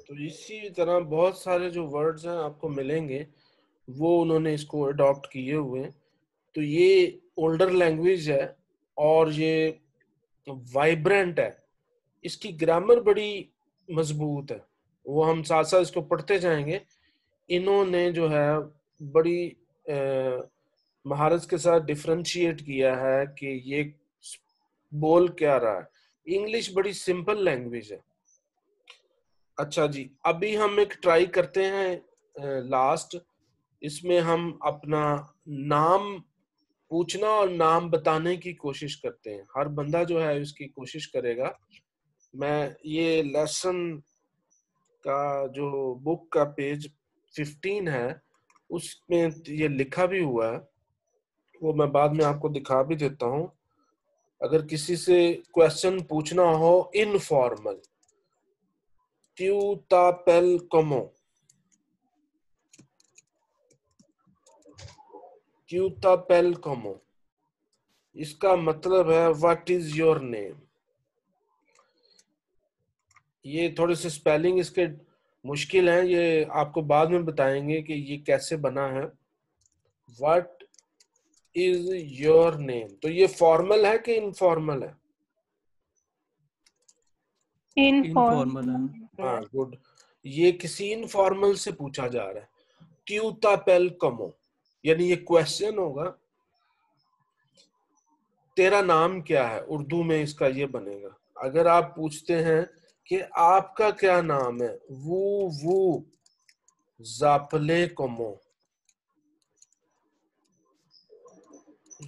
तो इसी तरह बहुत सारे जो वर्ड्स हैं आपको मिलेंगे, वो उन्होंने इसको अडॉप्ट किए हुए हैं। तो ये ओल्डर लैंग्वेज है और ये वाइब्रेंट है, इसकी ग्रामर बड़ी मजबूत है, वो हम साथ साथ इसको पढ़ते जाएंगे। इन्होंने जो है बड़ी महारत के साथ डिफरेंशिएट किया है कि ये बोल क्या रहा है। इंग्लिश बड़ी सिंपल लैंग्वेज है। अच्छा जी, अभी हम एक ट्राई करते हैं लास्ट, इसमें हम अपना नाम पूछना और नाम बताने की कोशिश करते हैं। हर बंदा जो है उसकी कोशिश करेगा। मैं ये लेसन का जो बुक का पेज 15 है उसमें ये लिखा भी हुआ है, वो मैं बाद में आपको दिखा भी देता हूँ। अगर किसी से क्वेश्चन पूछना हो informal, tu t'appelles comment, tu t'appelles comment, इसका मतलब है व्हाट इज योर नेम। ये थोड़े से स्पेलिंग इसके मुश्किल हैं, ये आपको बाद में बताएंगे कि ये कैसे बना है। व्हाट इज योर नेम, तो ये फॉर्मल है कि इनफॉर्मल है? इनफॉर्मल है। हाँ, गुड। ये किसी इनफॉर्मल से पूछा जा रहा है। tu t'appelles comment, यानी ये क्वेश्चन होगा, तेरा नाम क्या है, उर्दू में इसका ये बनेगा। अगर आप पूछते हैं कि आपका क्या नाम है, वो जापले कमो,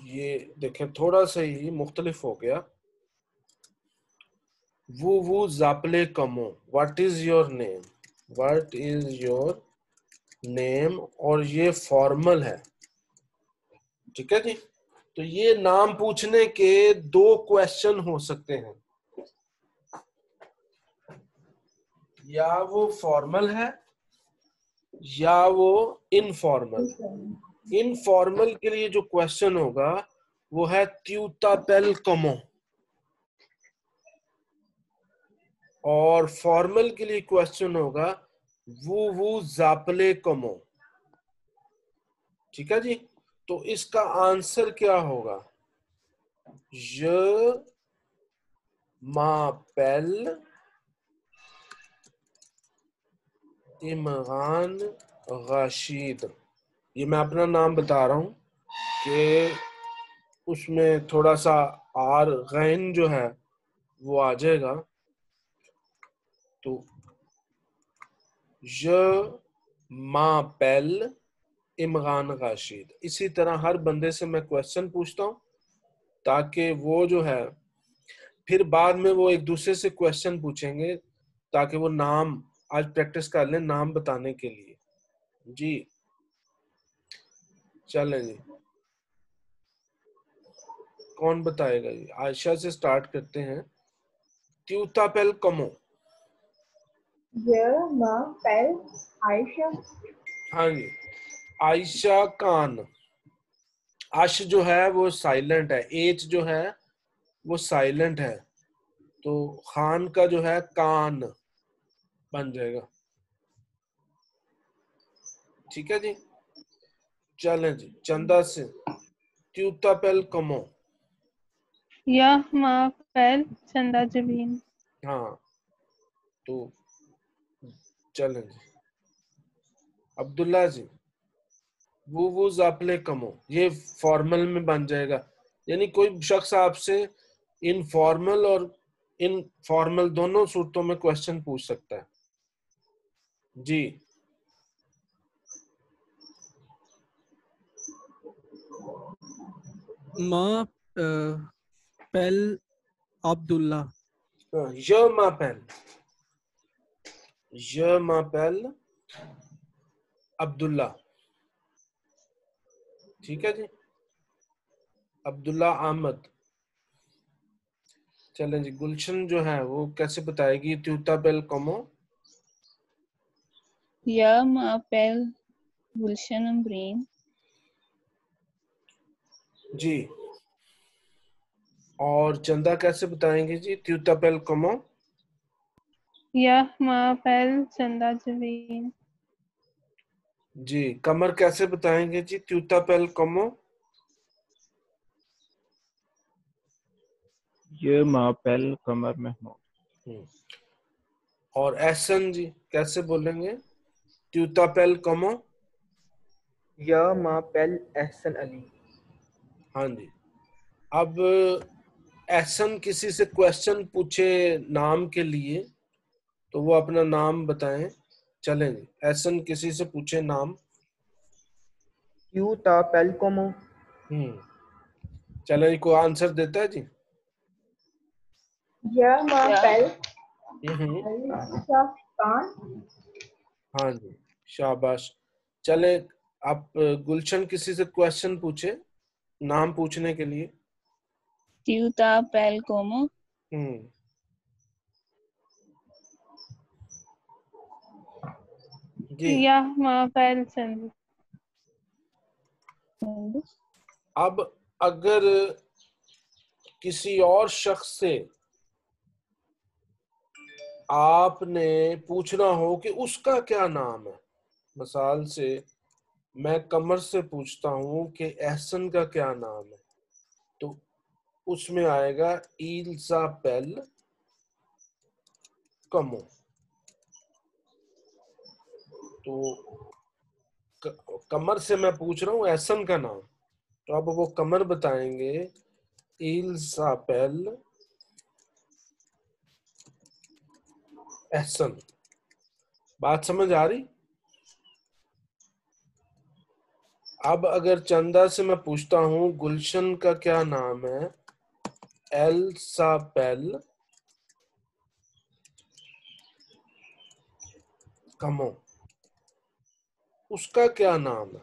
ये देखें थोड़ा सा ही मुख्तलिफ हो गया। वो जापले कमो, what is your name, what is your name, और ये फॉर्मल है, ठीक है जी। तो ये नाम पूछने के दो क्वेश्चन हो सकते हैं, या वो फॉर्मल है या वो इनफॉर्मल। इनफॉर्मल के लिए जो क्वेश्चन होगा वो है tu t'appelles comment, और फॉर्मल के लिए क्वेश्चन होगा वो जापले comment, ठीक है जी। तो इसका आंसर क्या होगा? je m'appelle Imran Rashid. ये मैं अपना नाम बता रहा हूं कि उसमें थोड़ा सा आर गैन जो है वो आ जाएगा। तो je m'appelle इमरान राशिद। इसी तरह हर बंदे से मैं क्वेश्चन पूछता हूँ, ताकि वो जो है फिर बाद में वो एक दूसरे से क्वेश्चन पूछेंगे, ताकि वो नाम आज प्रैक्टिस कर लें नाम बताने के लिए। जी चलें जी, कौन बताएगा जी? आयशा से स्टार्ट करते हैं। त्यूता पेल कमो। पेल आयशा। हाँ जी, आयशा कान। आश जो है वो साइलेंट है, एच जो है वो साइलेंट है, तो खान का जो है कान बन जाएगा। ठीक है जी, चलें जी चंदा से। त्यूता पेल कमो। पेल चंदा जबीन। हाँ, तो चलें जी अब्दुल्ला जी। वो जापले कमो, ये फॉर्मल में बन जाएगा, यानी कोई शख्स आपसे इनफॉर्मल और इनफॉर्मल दोनों सूरतों में क्वेश्चन पूछ सकता है। जी माँ पेल अब्दुल्ला। य माँ पेल अब्दुल्ला। ठीक है जी, अब्दुल्ला अहमद। चलें जी, गुलशन जो है वो कैसे बताएगी त्यूता पेल कमो? माँ पेल गुलशन अमरीन। जी, और चंदा कैसे बताएंगे जी त्यूता पेल कमो? माँ पेल चंदा जबीन। जी, कमर कैसे बताएंगे जी त्यूता पेल कमो? ये माँ पेल कमर महमूद। और एहसन जी कैसे बोलेंगे त्यूता पेल कमो? माँ पेल एहसन अली। हाँ जी, अब एहसन किसी से क्वेश्चन पूछे नाम के लिए तो वो अपना नाम बताएं। चलें जी, एहसन किसी से पूछे नाम। त्यूता पेल कमो। चलें जी, कोई आंसर देता है जी? माँ पेल कान। हाँ जी, शाबाश। चले, आप गुलशन किसी से क्वेश्चन पूछे नाम पूछने के लिए। त्यूता पेल कमो। जी, माँ पेल चंद। अब अगर किसी और शख्स से आपने पूछना हो कि उसका क्या नाम है, मिसाल से मैं कमर से पूछता हूं कि एहसन का क्या नाम है, तो उसमें आएगा इल्सा पेल कमो। तो कमर से मैं पूछ रहा हूं एहसन का नाम, तो अब वो कमर बताएंगे इल्सा पेल एहसन। बात समझ आ रही? अब अगर चंदा से मैं पूछता हूं गुलशन का क्या नाम है, एल्सा पेल कमो, उसका क्या नाम है,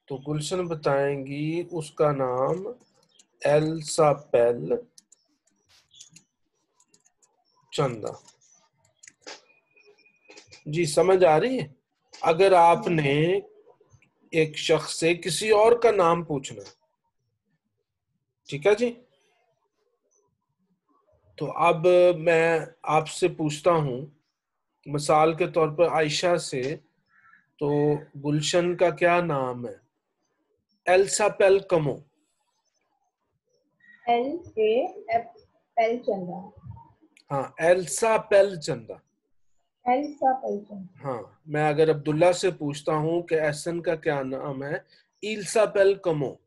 तो गुलशन बताएंगी उसका नाम एल्सा पेल चंदा। जी समझ आ रही है? अगर आपने एक शख्स से किसी और का नाम पूछना, ठीक है जी, तो अब मैं आपसे पूछता हूं मिसाल के तौर पर आयशा से, तो गुलशन का क्या नाम है? एल्सा पेल कमो। पेल चंदा। हाँ, एल्सा पेल चंदा। हाँ, मैं अगर अब्दुल्ला से पूछता हूँ कि एहसन का क्या नाम है, इल्सा पेल कमो।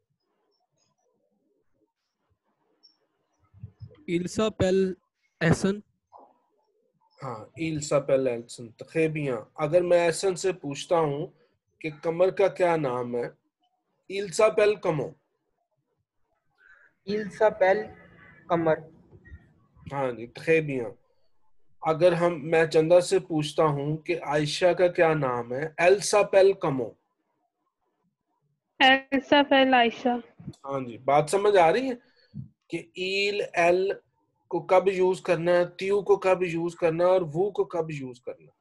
इल्सा पेल एहसन। हाँ, इल्सा पेल एहसन। तखेबियां, अगर मैं एहसन से पूछता हूँ कि कमर का क्या नाम है, इल्सा पेल कमो। इल्सा पेल कमर। हाँ जी, ट्रेबियां। अगर मैं चंदा से पूछता हूँ कि आयशा का क्या नाम है, एल्सा पेल कमो। एल्सा पेल आयशा। हाँ जी, बात समझ आ रही है कि ईल एल को कब यूज करना है, त्यू को कब यूज करना है और वो को कब यूज करना है।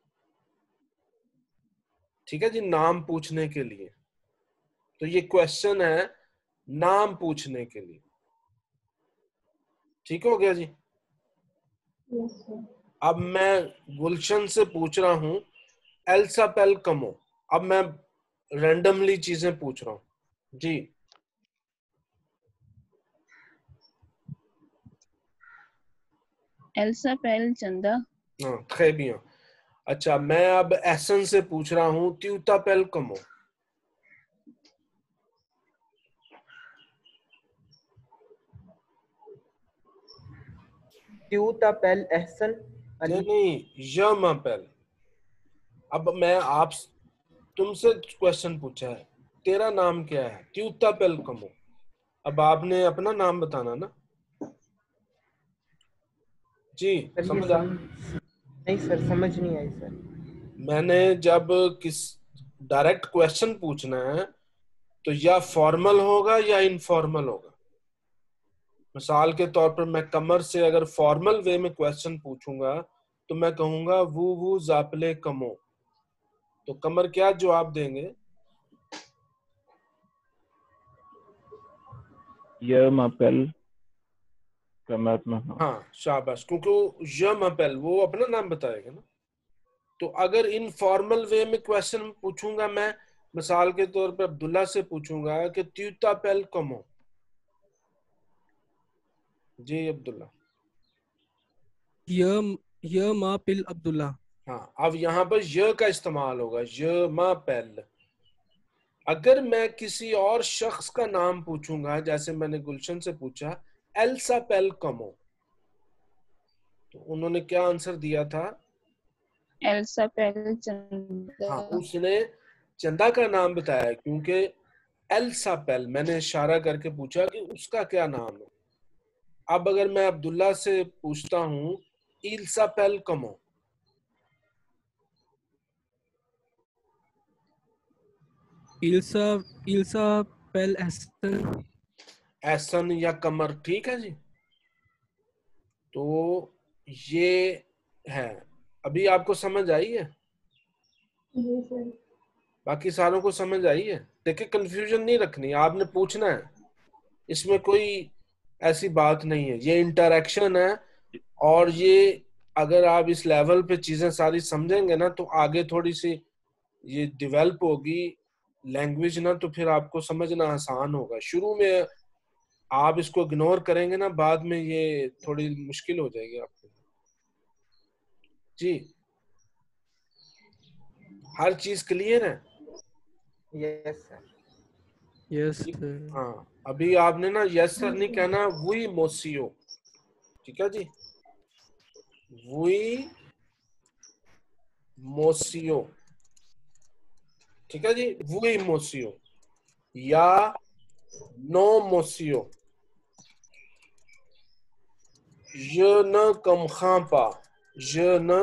ठीक है जी, नाम पूछने के लिए। तो ये क्वेश्चन है नाम पूछने के लिए। ठीक हो गया जी। Yes sir. अब मैं गुलशन से पूछ रहा हूं एल्सा पेल कमो। अब मैं रैंडमली चीजें पूछ रहा हूं जी। एल्सा पेल चंदा। हाँ, ट्रेबियां। अच्छा, मैं अब एसन से पूछ रहा हूं त्यूता पेल कमो। त्यूता पेल एहसन अली। नहीं, यमा पेल। अब मैं आप तुमसे क्वेश्चन पूछा है, तेरा नाम क्या है, त्यूता पेल कमो। अब आपने अपना नाम बताना ना जी। सर ये समझ आ? नहीं सर, समझ नहीं आई सर। मैंने जब किस डायरेक्ट क्वेश्चन पूछना है तो या फॉर्मल होगा या इनफॉर्मल होगा। मिसाल के तौर पर मैं कमर से अगर फॉर्मल वे में क्वेश्चन पूछूंगा तो मैं कहूंगा वो जापले कमो। तो कमर क्या जवाब देंगे? यमा पेल कमर में। हाँ, शाबाश, क्योंकि यम अपेल वो अपना नाम बताएगा ना। तो अगर इनफॉर्मल वे में क्वेश्चन पूछूंगा मैं, मिसाल के तौर पे अब्दुल्ला से पूछूंगा कि त्यूता पेल कमो। जी अब्दुल्ला। य मा पिल अब्दुल्ला। हाँ, अब यहाँ पर य का इस्तेमाल होगा, य मा पेल। अगर मैं किसी और शख्स का नाम पूछूंगा, जैसे मैंने गुलशन से पूछा एल्सा पेल कमो, तो उन्होंने क्या आंसर दिया था? एल्सा पेल चंदा। हाँ, उसने चंदा का नाम बताया क्योंकि एल्सा पेल मैंने इशारा करके पूछा कि उसका क्या नाम है। अब अगर मैं अब्दुल्ला से पूछता हूं इल्सा पेल कमो। इल्सा इल्सा पेल एहसन। एहसन या कमर, ठीक है जी। तो ये है। अभी आपको समझ आई है? जी सर। बाकी सारों को समझ आई है? देखिए, कंफ्यूजन नहीं रखनी, आपने पूछना है, इसमें कोई ऐसी बात नहीं है। ये इंटरेक्शन है और ये अगर आप इस लेवल पे चीजें सारी समझेंगे ना तो आगे थोड़ी सी ये डेवलप होगी लैंग्वेज ना, तो फिर आपको समझना आसान होगा। शुरू में आप इसको इग्नोर करेंगे ना, बाद में ये थोड़ी मुश्किल हो जाएगी आपको जी। हर चीज क्लियर है? Yes sir. यस ठीक। सर। हाँ, अभी आपने ना यस सर नहीं कहना, वही मोसियो। ठीक है जी, वही मोसियो। ठीक है जी, वही मोसियो या नो मोसियो। je ne comprends pas, je ne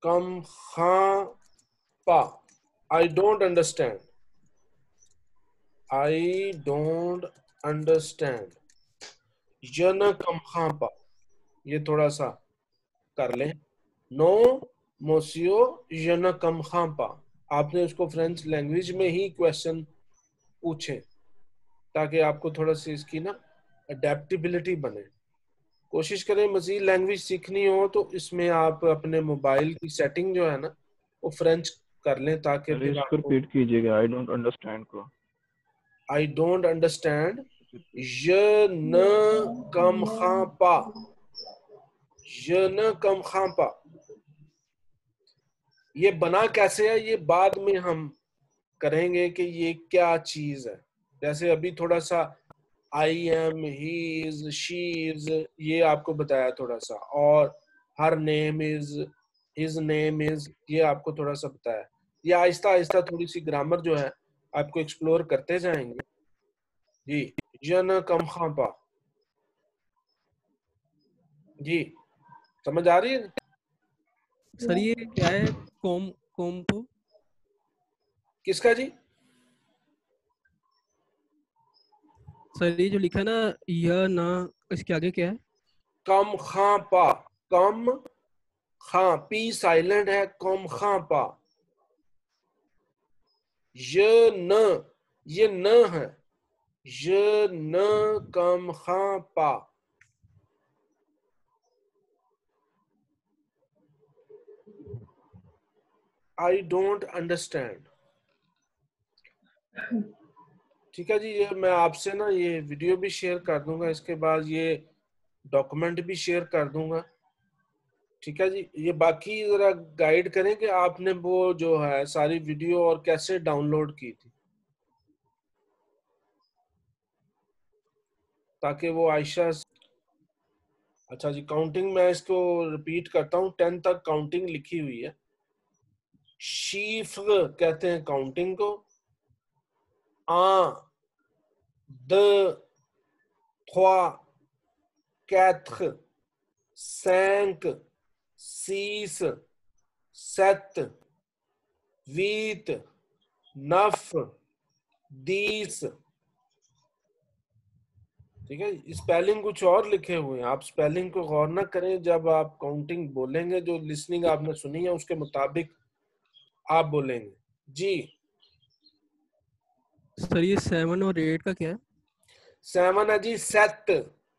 comprends pas, I don't understand, I don't understand, je ne comprends pas। ये थोड़ा सा कर लें। नो मोसियो je ne comprends pas, आपने उसको फ्रेंच लैंग्वेज में ही क्वेश्चन पूछे ताकि आपको थोड़ा सी इसकी ना अडेप्टेबिलिटी बने। कोशिश करें मजीद लैंग्वेज सीखनी हो तो इसमें आप अपने मोबाइल की सेटिंग जो है ना वो फ्रेंच कर लें ताकि अरे फिर इसको आपको रिपीट कीजिएगा, आई डोंट अंडरस्टैंड को। I don't understand, je ne comprends pas, je ne comprends pas। ये बना कैसे है ये बाद में हम करेंगे कि ये क्या चीज है। जैसे अभी थोड़ा सा I am, he is, she is, ये आपको बताया थोड़ा सा, और her name is, his name is, ये आपको थोड़ा सा बताया। ये आहिस्ता आहिस्ता थोड़ी सी ग्रामर जो है आपको एक्सप्लोर करते जाएंगे जी। यन कम खापा। जी समझ आ रही है? सर ये क्या है? कोम्पो किसका जी? सर ये जो लिखा ना यह ना, इसके आगे क्या है? कम खापा, कम खां, पी साइलेंट है, कम खापा। ये न है, ये न कम खापा। I don't understand. ठीक है जी, ये मैं आपसे ना ये वीडियो भी शेयर कर दूंगा, इसके बाद ये डॉक्यूमेंट भी शेयर कर दूंगा। ठीक है जी, ये बाकी जरा गाइड करें कि आपने वो जो है सारी वीडियो और कैसे डाउनलोड की थी, ताकि वो आयशा। अच्छा जी, काउंटिंग मैं इसको रिपीट करता हूँ, 10 तक काउंटिंग लिखी हुई है। शीफ कहते हैं काउंटिंग को। आ, the, थ्वा, कैत्र, cinq, six, sept, huit, neuf, dix। ठीक है, स्पेलिंग कुछ और लिखे हुए हैं, आप स्पेलिंग को गौर ना करें, जब आप काउंटिंग बोलेंगे जो लिसनिंग आपने सुनी है उसके मुताबिक आप बोलेंगे जी। सर ये 7 और 8 का क्या है? 7 है जी सेट,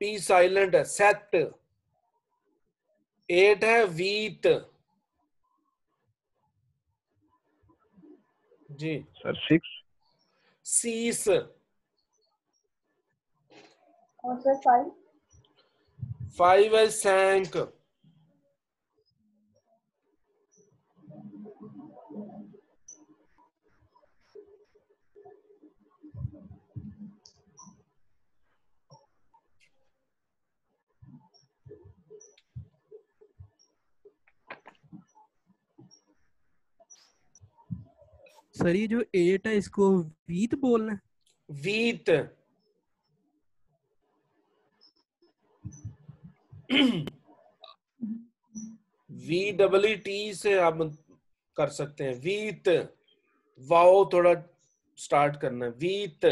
पी साइलेंट है, सेट। 8 है वीत जी। सर 6 सीस। और सर 5 5 है सैंक। सर ये जो 8 है इसको वीत बोलना है? वीत। VEET से आप कर सकते हैं, वीत। वाओ थोड़ा स्टार्ट करना है, वीत।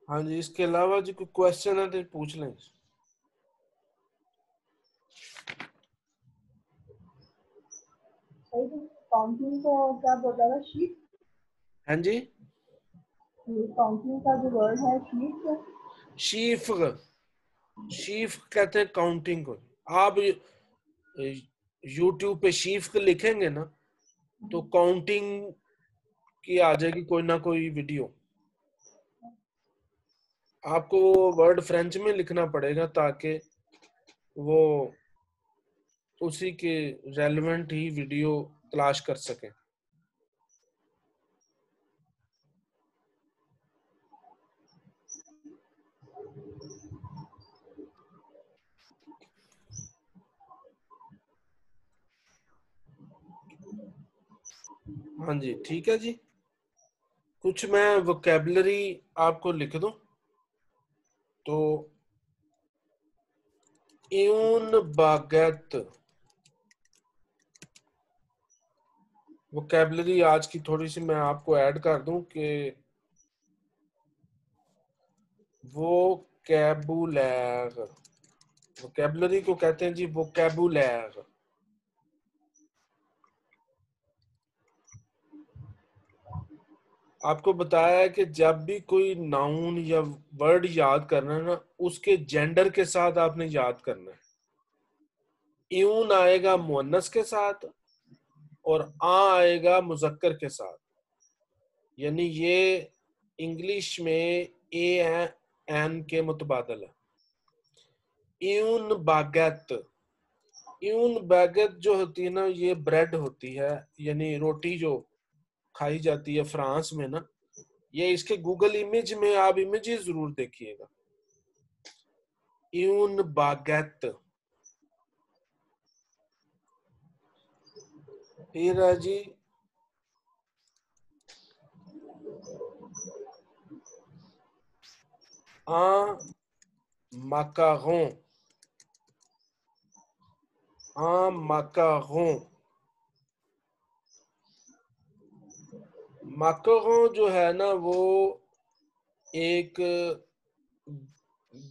हाँ जी, इसके अलावा जो कोई क्वेश्चन है तो पूछ लें। काउंटिंग को क्या बोला था? शीट। हाँ जी, काउंटिंग का जो वर्ड है शीट। शीफ, शीफ कहते हैं काउंटिंग को। आप YouTube पे शीफ लिखेंगे ना तो काउंटिंग की आ जाएगी कोई ना कोई वीडियो। आपको वर्ड फ्रेंच में लिखना पड़ेगा ताकि वो उसी के रेलेवेंट ही वीडियो तलाश कर सके। हाँ जी, ठीक है जी। कुछ मैं वोकैबुलरी आपको लिख दूं तो यून बागेट, वोकैबुलरी आज की थोड़ी सी मैं आपको ऐड कर दूं कि वोकैबुलर, वोकैबुलरी को कहते हैं जी वोकैबुलर। आपको बताया है कि जब भी कोई नाउन या वर्ड याद करना है ना, उसके जेंडर के साथ आपने याद करना है। यून आएगा मुअन्नस के साथ और आ आएगा मुजक्कर के साथ, यानी ये इंग्लिश में ए एन के मुतबादल है। यून बागेट, यून बागेट जो होती है ना, ये ब्रेड होती है, यानी रोटी जो खाई जाती है फ्रांस में ना, ये इसके गूगल इमेज में आप इमेजेस जरूर देखिएगा। यून बागेट, फिर है जी macaron, macaron। macaron जो है ना वो एक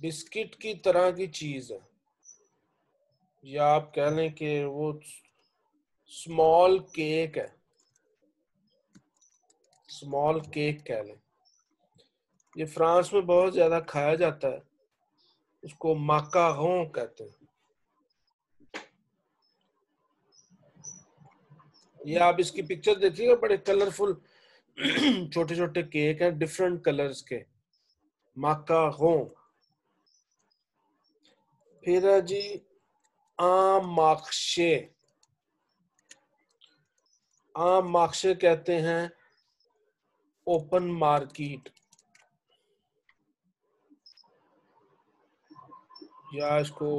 बिस्किट की तरह की चीज है, या आप कह लें कि वो स्मॉल केक है, स्मॉल केक कह लें। ये फ्रांस में बहुत ज्यादा खाया जाता है, उसको माकारों कहते हैं। ये आप इसकी पिक्चर देखिएगा, बड़े कलरफुल छोटे छोटे केक हैं डिफरेंट कलर्स के, माकारों। फिर है जी मार्शे, मार्शे कहते हैं ओपन मार्केट, या इसको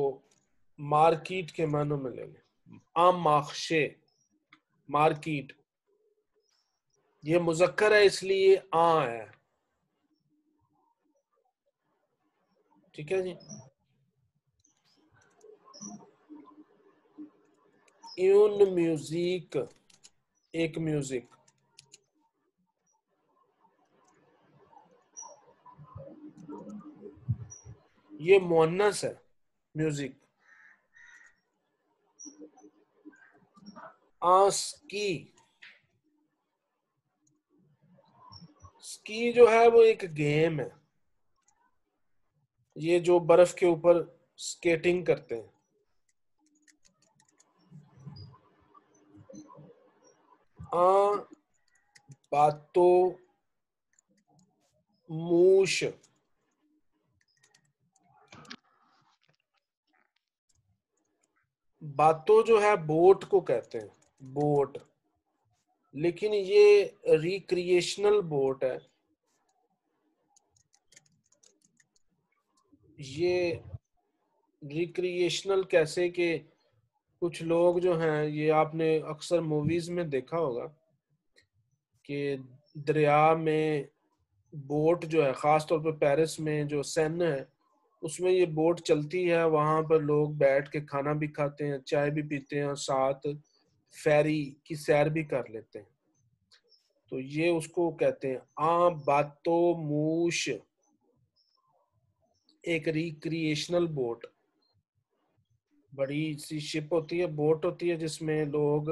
मार्केट के मानों में ले लें। मार्शे, मार्केट, ये मुजक्कर है इसलिए है, ठीक है जी। यून म्यूजिक, एक म्यूजिक। ये मुअन्नस है म्यूजिक। स्की, स्की जो है वो एक गेम है, ये जो बर्फ के ऊपर स्केटिंग करते हैं। बातो मूश, बातो जो है बोट को कहते हैं, बोट, लेकिन ये रिक्रिएशनल बोट है। ये रिक्रिएशनल कैसे कि कुछ लोग जो हैं, ये आपने अक्सर मूवीज में देखा होगा कि दरिया में बोट जो है, खास तौर पर पेरिस में जो सेन है उसमें ये बोट चलती है, वहां पर लोग बैठ के खाना भी खाते हैं, चाय भी पीते हैं और साथ फेरी की सैर भी कर लेते हैं। तो ये उसको कहते हैं बातो मूश, एक रिक्रिएशनल बोट, बड़ी सी शिप होती है, बोट होती है जिसमें लोग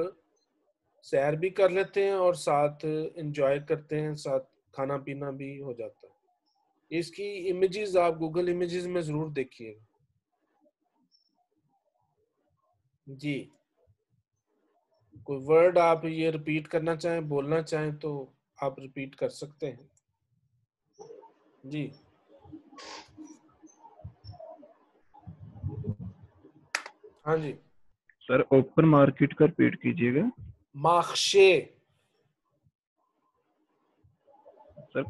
सैर भी कर लेते हैं और साथ एंजॉय करते हैं, साथ खाना पीना भी हो जाता है। इसकी इमेजेस आप गूगल इमेजेस में जरूर देखिएगा जी। कोई वर्ड आप ये रिपीट करना चाहें, बोलना चाहें तो आप रिपीट कर सकते हैं जी। हाँ जी सर, ओपन मार्केट का रिपीट कीजिएगा। मार्शे सर,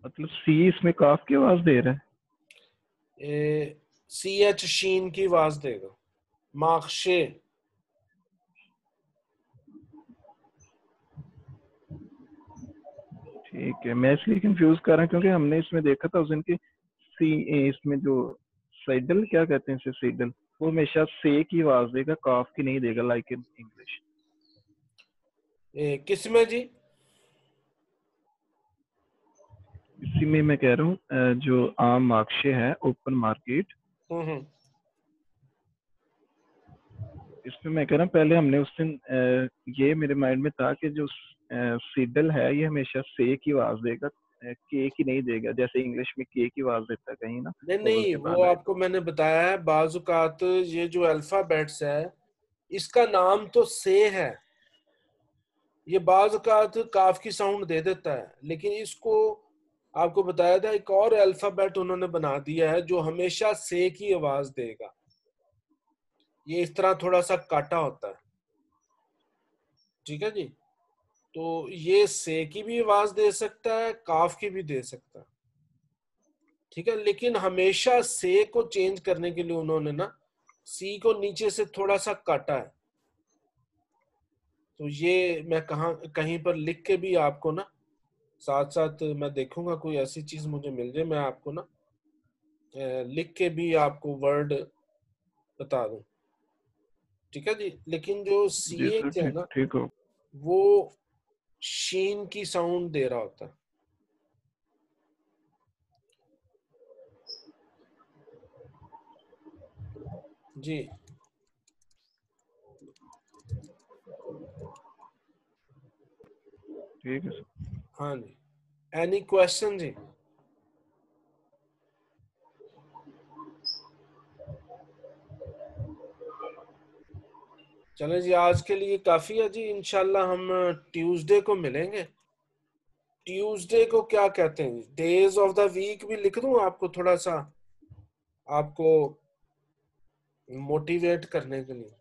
मतलब सी इसमें काफ की आवाज दे रहा है, CH शीन की आवाज देगा, मार्शे। ठीक है। मैं इसलिए कंफ्यूज कर रहा हूँ क्योंकि हमने इसमें देखा था उस दिन की सी, इसमें जो साइडल क्या कहते हैं इसे, साइडल, वो हमेशा से की आवाज देगा, काफ की नहीं देगा, लाइक इन इंग्लिश। किसमें जी? इसी में मैं कह रहा हूँ जो आम मार्शे है, ओपन मार्केट, इसमें मैं कह रहा हूँ पहले हमने उस दिन ये मेरे माइंड में था कि जो सीडल है ये हमेशा से की आवाज देगा, के की नहीं देगा, जैसे इंग्लिश में के की आवाज देता है कहीं ना। नहीं, वो आपको मैंने बताया है, बाजुकात ये जो अल्फाबेट्स है इसका नाम तो से है, ये बाजुकात काफ की साउंड दे देता है, लेकिन इसको आपको बताया था एक और अल्फाबेट उन्होंने बना दिया है जो हमेशा से की आवाज देगा। ये इस तरह थोड़ा सा काटा होता है, ठीक है जी। तो ये से की भी आवाज दे सकता है, काफ की भी दे सकता है, ठीक है। लेकिन हमेशा से को चेंज करने के लिए उन्होंने ना सी को नीचे से थोड़ा सा काटा है। तो ये मैं कहीं पर लिख के भी आपको ना साथ साथ मैं देखूंगा कोई ऐसी चीज मुझे मिल जाए, मैं आपको ना लिख के भी आपको वर्ड बता दूं, ठीक है जी। लेकिन जो सी जी सर, है ना ठीक हो। वो शीन की साउंड दे रहा होता है जी। ठीक है सर। हाँ जी, एनी क्वेश्चन जी? चलो जी, आज के लिए काफी है जी। इंशाल्लाह हम ट्यूसडे को मिलेंगे। ट्यूसडे को क्या कहते हैं, डेज ऑफ द वीक भी लिख दूं आपको, थोड़ा सा आपको मोटिवेट करने के लिए।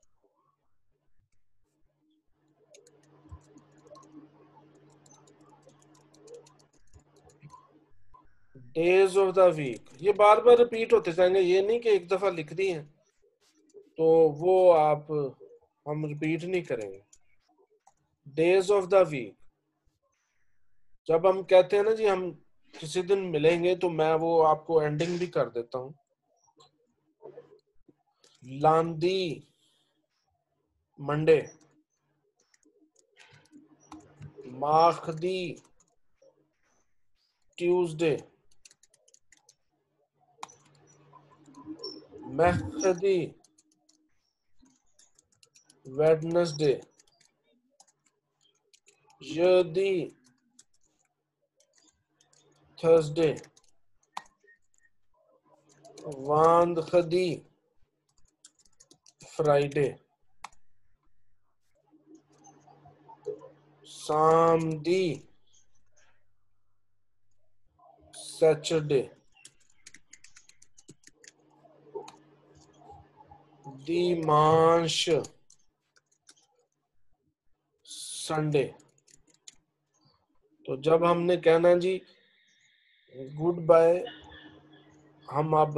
डेज ऑफ द वीक ये बार बार रिपीट होते जाएंगे, ये नहीं कि एक दफा लिख दी है तो वो आप हम रिपीट नहीं करेंगे। डेज ऑफ द वीक जब हम कहते हैं ना जी हम किसी दिन मिलेंगे, तो मैं वो आपको एंडिंग भी कर देता हूं। लांदी मंडे, माखदी ट्यूसडे, महदी वेडनेसडे, यदी थर्सडे, वांदखदी फ्राइडे, सामदी सैटरडे, दिमांश संडे। तो जब हमने कहना जी गुड बाय, हम अब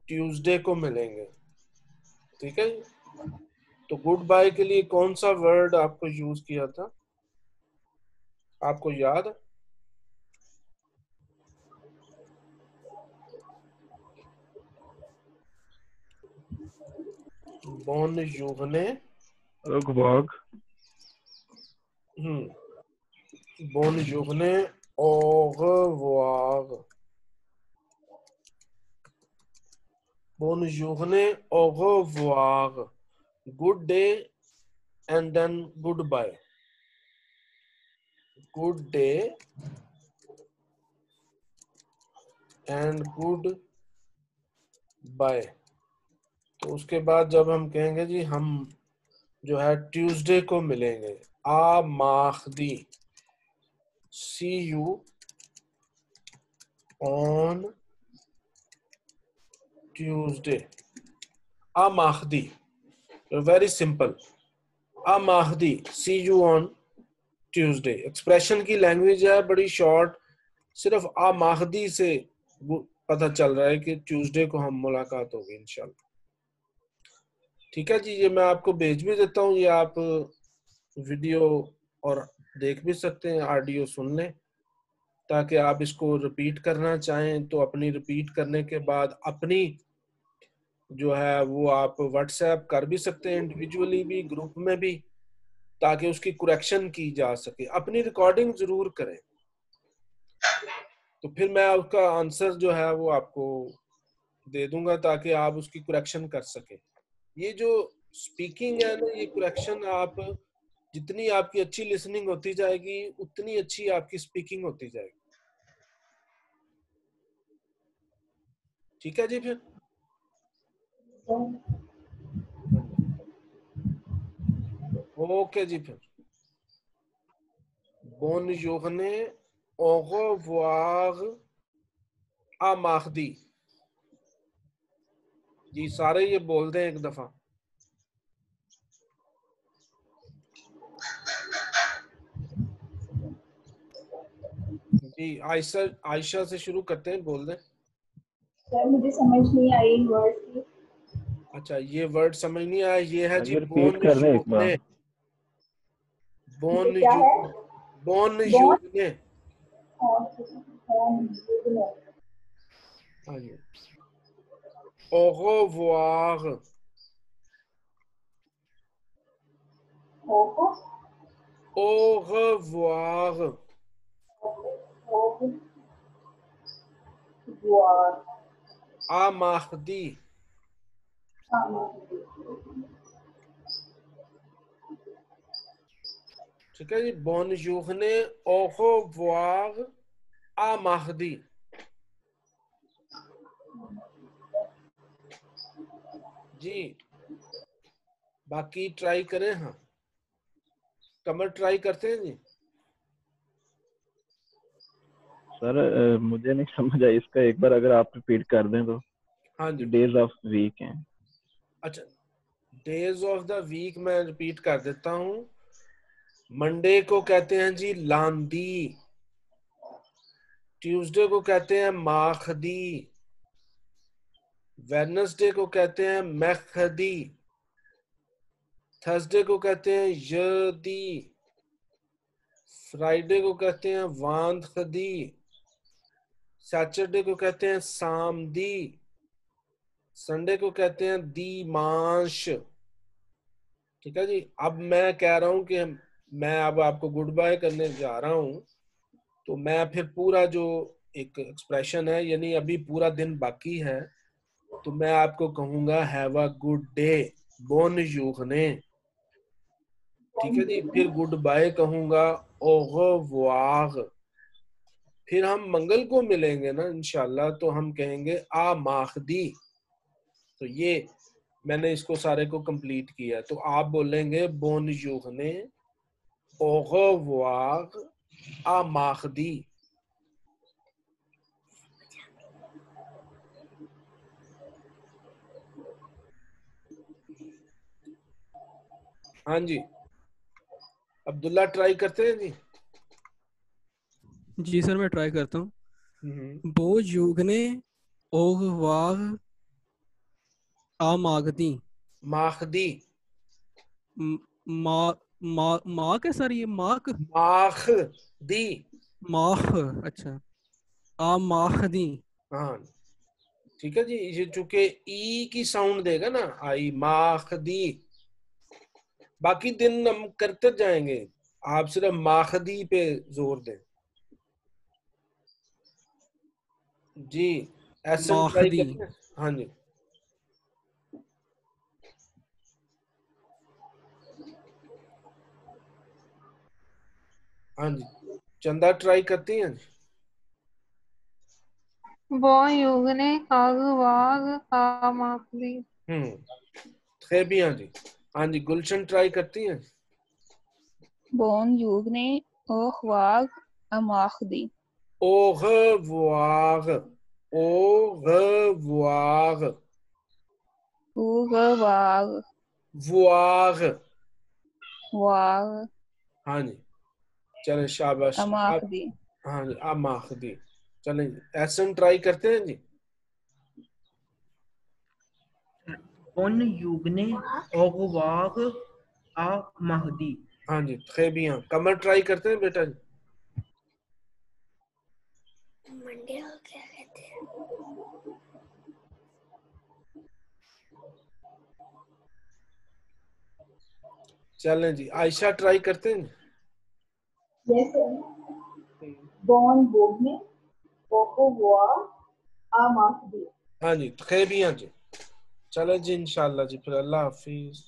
ट्यूसडे को मिलेंगे, ठीक है। तो गुड बाय के लिए कौन सा वर्ड आपको यूज किया था, आपको याद है? बोन युगने अगवाग। बोन युगने ओगवाग, बोन युगने ओगवाग, good day and then goodbye, good day and goodbye. तो उसके बाद जब हम कहेंगे जी हम जो है ट्यूसडे को मिलेंगे, आ माखदी, सी यू ऑन ट्यूसडे। आ माखदी, वेरी सिंपल, आ माखदी, see you on Tuesday. Expression की लैंग्वेज है बड़ी शॉर्ट, सिर्फ आ माखदी से पता चल रहा है कि ट्यूसडे को हम मुलाकात होगी इंशाल्लाह, ठीक है जी। ये मैं आपको भेज भी देता हूँ, ये आप वीडियो और देख भी सकते हैं, ऑडियो सुन लें, ताकि आप इसको रिपीट करना चाहें तो अपनी रिपीट करने के बाद अपनी जो है वो आप व्हाट्सएप कर भी सकते हैं, इंडिविजुअली भी, ग्रुप में भी, ताकि उसकी करेक्शन की जा सके। अपनी रिकॉर्डिंग जरूर करें, तो फिर मैं उसका आंसर जो है वो आपको दे दूंगा ताकि आप उसकी करेक्शन कर सके। ये जो स्पीकिंग है ना, ये करेक्शन आप जितनी आपकी अच्छी लिसनिंग होती जाएगी उतनी अच्छी आपकी स्पीकिंग होती जाएगी, ठीक है जी। फिर ओके जी। फिर बोन योगने ओगवाग आ माखदी जी, सारे ये बोल दें एक दफा। जी आयशा, आयशा से शुरू करते हैं, बोल दें। सर मुझे समझ नहीं आई वर्ड की। अच्छा, ये वर्ड समझ नहीं आया, ये है जी अगर रिपीट बोन कर दें एक यूगने। बार। बोन क्या है? यूगने, बोन बॉन यूगने। बॉन हाँ जी। Au revoir. Au revoir. À mardi. ठीक है जी, bonne journée, au revoir, à mardi. जी बाकी ट्राई करें। हाँ कमर ट्राई करते हैं जी। सर मुझे नहीं समझ आई इसका, एक बार अगर आप रिपीट कर दें तो। हाँ जी, डेज ऑफ वीक हैं। अच्छा डेज ऑफ द वीक मैं रिपीट कर देता हूँ। मंडे को कहते हैं जी लांदी, ट्यूसडे को कहते हैं माखदी, वेडनेसडे को कहते हैं मैखदी, थर्सडे को कहते हैं यदी, फ्राइडे को कहते हैं वांदखदी, सैटरडे को कहते हैं सामदी, संडे को कहते हैं दीमांश। ठीक है जी। अब मैं कह रहा हूं कि मैं अब आपको गुड बाय करने जा रहा हूं, तो मैं फिर पूरा जो एक एक्सप्रेशन है, यानी अभी पूरा दिन बाकी है, तो मैं आपको कहूंगा हैव अ गुड डे, बोन यूगने। ठीक है जी। फिर गुड बाय कहूंगा au revoir। फिर हम मंगल को मिलेंगे ना इंशाल्लाह, तो हम कहेंगे आ माखदी। तो ये मैंने इसको सारे को कंप्लीट किया, तो आप बोलेंगे बोन यूगने, au revoir, आ माखदी। हाँ जी, अब्दुल्ला ट्राई करते हैं जी। जी सर मैं ट्राई करता हूँ। हम्म। बो युगने ओग वाग आ मागदी। माखदी, म- मा मा माक है सर, ये माक माखदी। माख। अच्छा, आ माखदी। हाँ ठीक है जी। ये चूंकि ई की साउंड देगा ना, आई माखदी, बाकी दिन हम करते जाएंगे, आप सिर्फ माखदी पे जोर दें जी। एसन ट्राई माखदी। करें। हाँ जी, हाँ जी, चंदा ट्राई करती हैं। बो युगने आग वाग आ माखदी। थे भी। हाँ जी, हाँ जी, गुलशन ट्राई करती हैं। Bon yugne och wag amachdi. Au revoir, au revoir, Uge wag voir। wag हाँ जी, चलें शाबाश आप। amachdi. हाँ जी, आप माखदी। चलें एसन ट्राई करते हैं जी। उन युगने ओगवाग आ महदी। हाँ जी, खेबियां। कमर ट्राई करते हैं बेटा जी। मंडे को क्या कहते हैं? चलें जी, आयशा ट्राई करते हैं। Yes sir. बॉन बोगने ओको हुआ आ माखदी। हाँ जी, खेबियां जी। चलें जी इंशाल्लाह जी, फिर अल्लाह हाफिज।